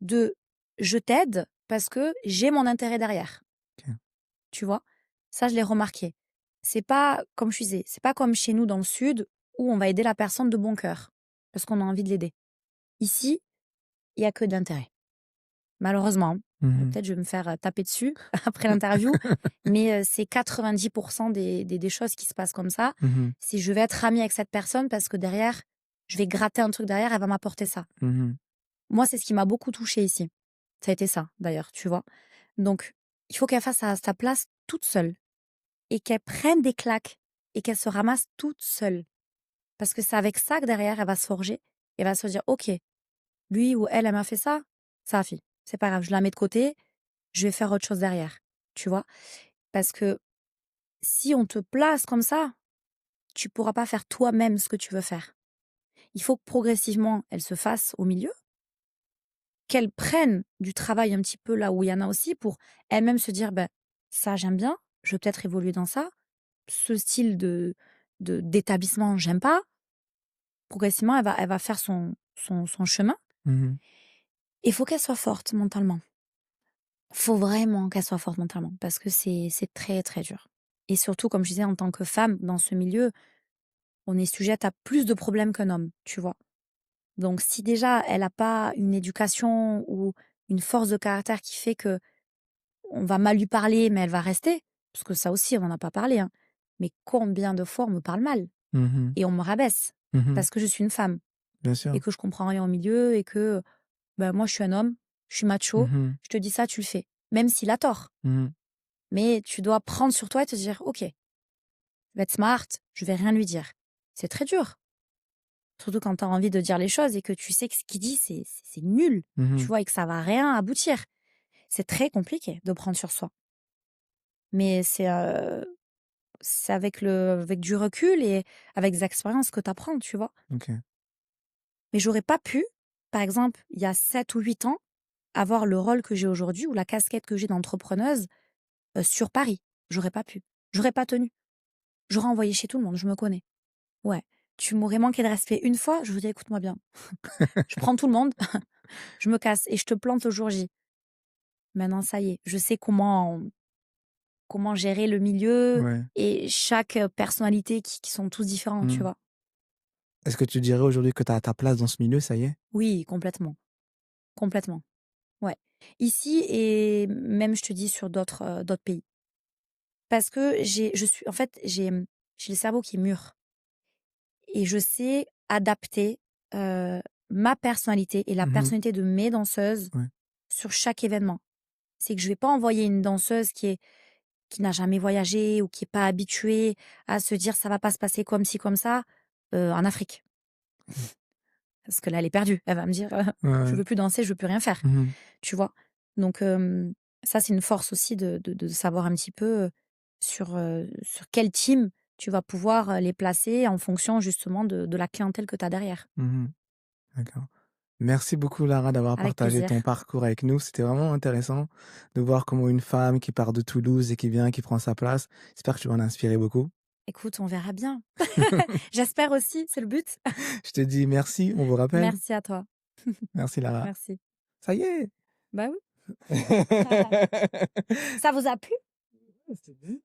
De: «Je t'aide parce que j'ai mon intérêt derrière», OK. tu vois? Ça, je l'ai remarqué. C'est pas comme je disais, c'est pas comme chez nous dans le sud où on va aider la personne de bon cœur, parce qu'on a envie de l'aider. Ici, il y a que d'intérêt. Malheureusement, hein. Mmh mh. Peut-être je vais me faire, taper dessus après l'interview, mais c'est 90 des choses qui se passent comme ça. Mmh mh. Si je vais être amie avec cette personne parce que derrière, je vais gratter un truc derrière, elle va m'apporter ça. Mmh mh. Moi, c'est ce qui m'a beaucoup touchée ici. Ça a été ça d'ailleurs, tu vois? Donc il faut qu'elle fasse sa place toute seule et qu'elle prenne des claques et qu'elle se ramasse toute seule. Parce que c'est avec ça que derrière, elle va se forger et va se dire: «OK, lui ou elle, elle m'a fait ça, ça a fille. C'est pas grave, je la mets de côté, je vais faire autre chose derrière». Tu vois? Parce que si on te place comme ça, tu pourras pas faire toi-même ce que tu veux faire. Il faut que progressivement, elle se fasse au milieu, qu'elle prenne du travail un petit peu là où il y en a aussi pour elle-même se dire: «Ben, ça j'aime bien, je veux peut-être évoluer dans ça. Ce style d'établissement, j'aime pas». Progressivement, elle va faire son chemin. Mmh. Il faut qu'elle soit forte mentalement. Faut vraiment qu'elle soit forte mentalement parce que c'est très, très dur et surtout, comme je disais, en tant que femme dans ce milieu, on est sujette à plus de problèmes qu'un homme, tu vois? Donc si déjà elle a pas une éducation ou une force de caractère qui fait que on va mal lui parler, mais elle va rester, parce que ça aussi on n'en a pas parlé, hein, mais combien de fois on me parle mal Mmh. et on me rabaisse Mmh. parce que je suis une femme Bien et sûr. que je comprends rien au milieu et que, bah, moi je suis un homme, je suis macho, Mmh. je te dis ça, tu le fais. Même s'il a tort, Mmh. mais tu dois prendre sur toi et te dire: «OK, je vais être smart, je vais rien lui dire». C'est très dur, surtout quand tu as envie de dire les choses et que tu sais que ce qu'il dit c'est nul, tu Mmh. vois? Et que ça va rien aboutir. C'est très compliqué de prendre sur soi. Mais c'est avec du recul et avec des expériences que tu apprends, tu vois? OK. Mais j'aurais pas pu, par exemple, il y a 7 ou 8 ans, avoir le rôle que j'ai aujourd'hui ou la casquette que j'ai d'entrepreneuse, sur Paris. J'aurais pas pu. J'aurais pas tenu. J'aurais envoyé chez tout le monde, je me connais. Ouais. Tu m'aurais manqué de respect une fois, je vous dis: «Écoute-moi bien, je prends tout le monde, je me casse et je te plante le jour J». Maintenant ça y est, je sais comment gérer le milieu Ouais. et chaque, personnalité qui sont tous différents, tu Mmh. vois? Est-ce que tu dirais aujourd'hui que tu as ta place dans ce milieu, ça y est? Oui, complètement, complètement. Ouais. Ici et même je te dis sur d'autres pays. Parce que je suis en fait, j'ai le cerveau qui est mûr et je sais adapter, ma personnalité et la Mmh. personnalité de mes danseuses Ouais. sur chaque événement. C'est que je vais pas envoyer une danseuse qui n'a jamais voyagé ou qui est pas habituée à se dire: «Ça va pas se passer comme ci, comme ça», en Afrique. Parce que là, elle est perdue. Elle va me dire: Ouais, «Je ouais. veux plus danser, je veux plus rien faire». Mmh. Tu vois? Donc ça, c'est une force aussi de savoir un petit peu, sur quel team tu vas pouvoir, les placer en fonction justement de la clientèle que tu as derrière. Mmh. D'accord. Merci beaucoup Lara d'avoir Avec partagé ton plaisir. parcours avec nous. C'était vraiment intéressant de voir comment une femme qui part de Toulouse et qui vient, qui prend sa place. J'espère que tu vas en inspirer beaucoup. Écoute, on verra bien. J'espère aussi, c'est le but. Je te dis merci, on vous rappelle. Merci à toi. Merci Lara. Merci. Ça y est! Bah oui. Ça vous a plu? C'est dit.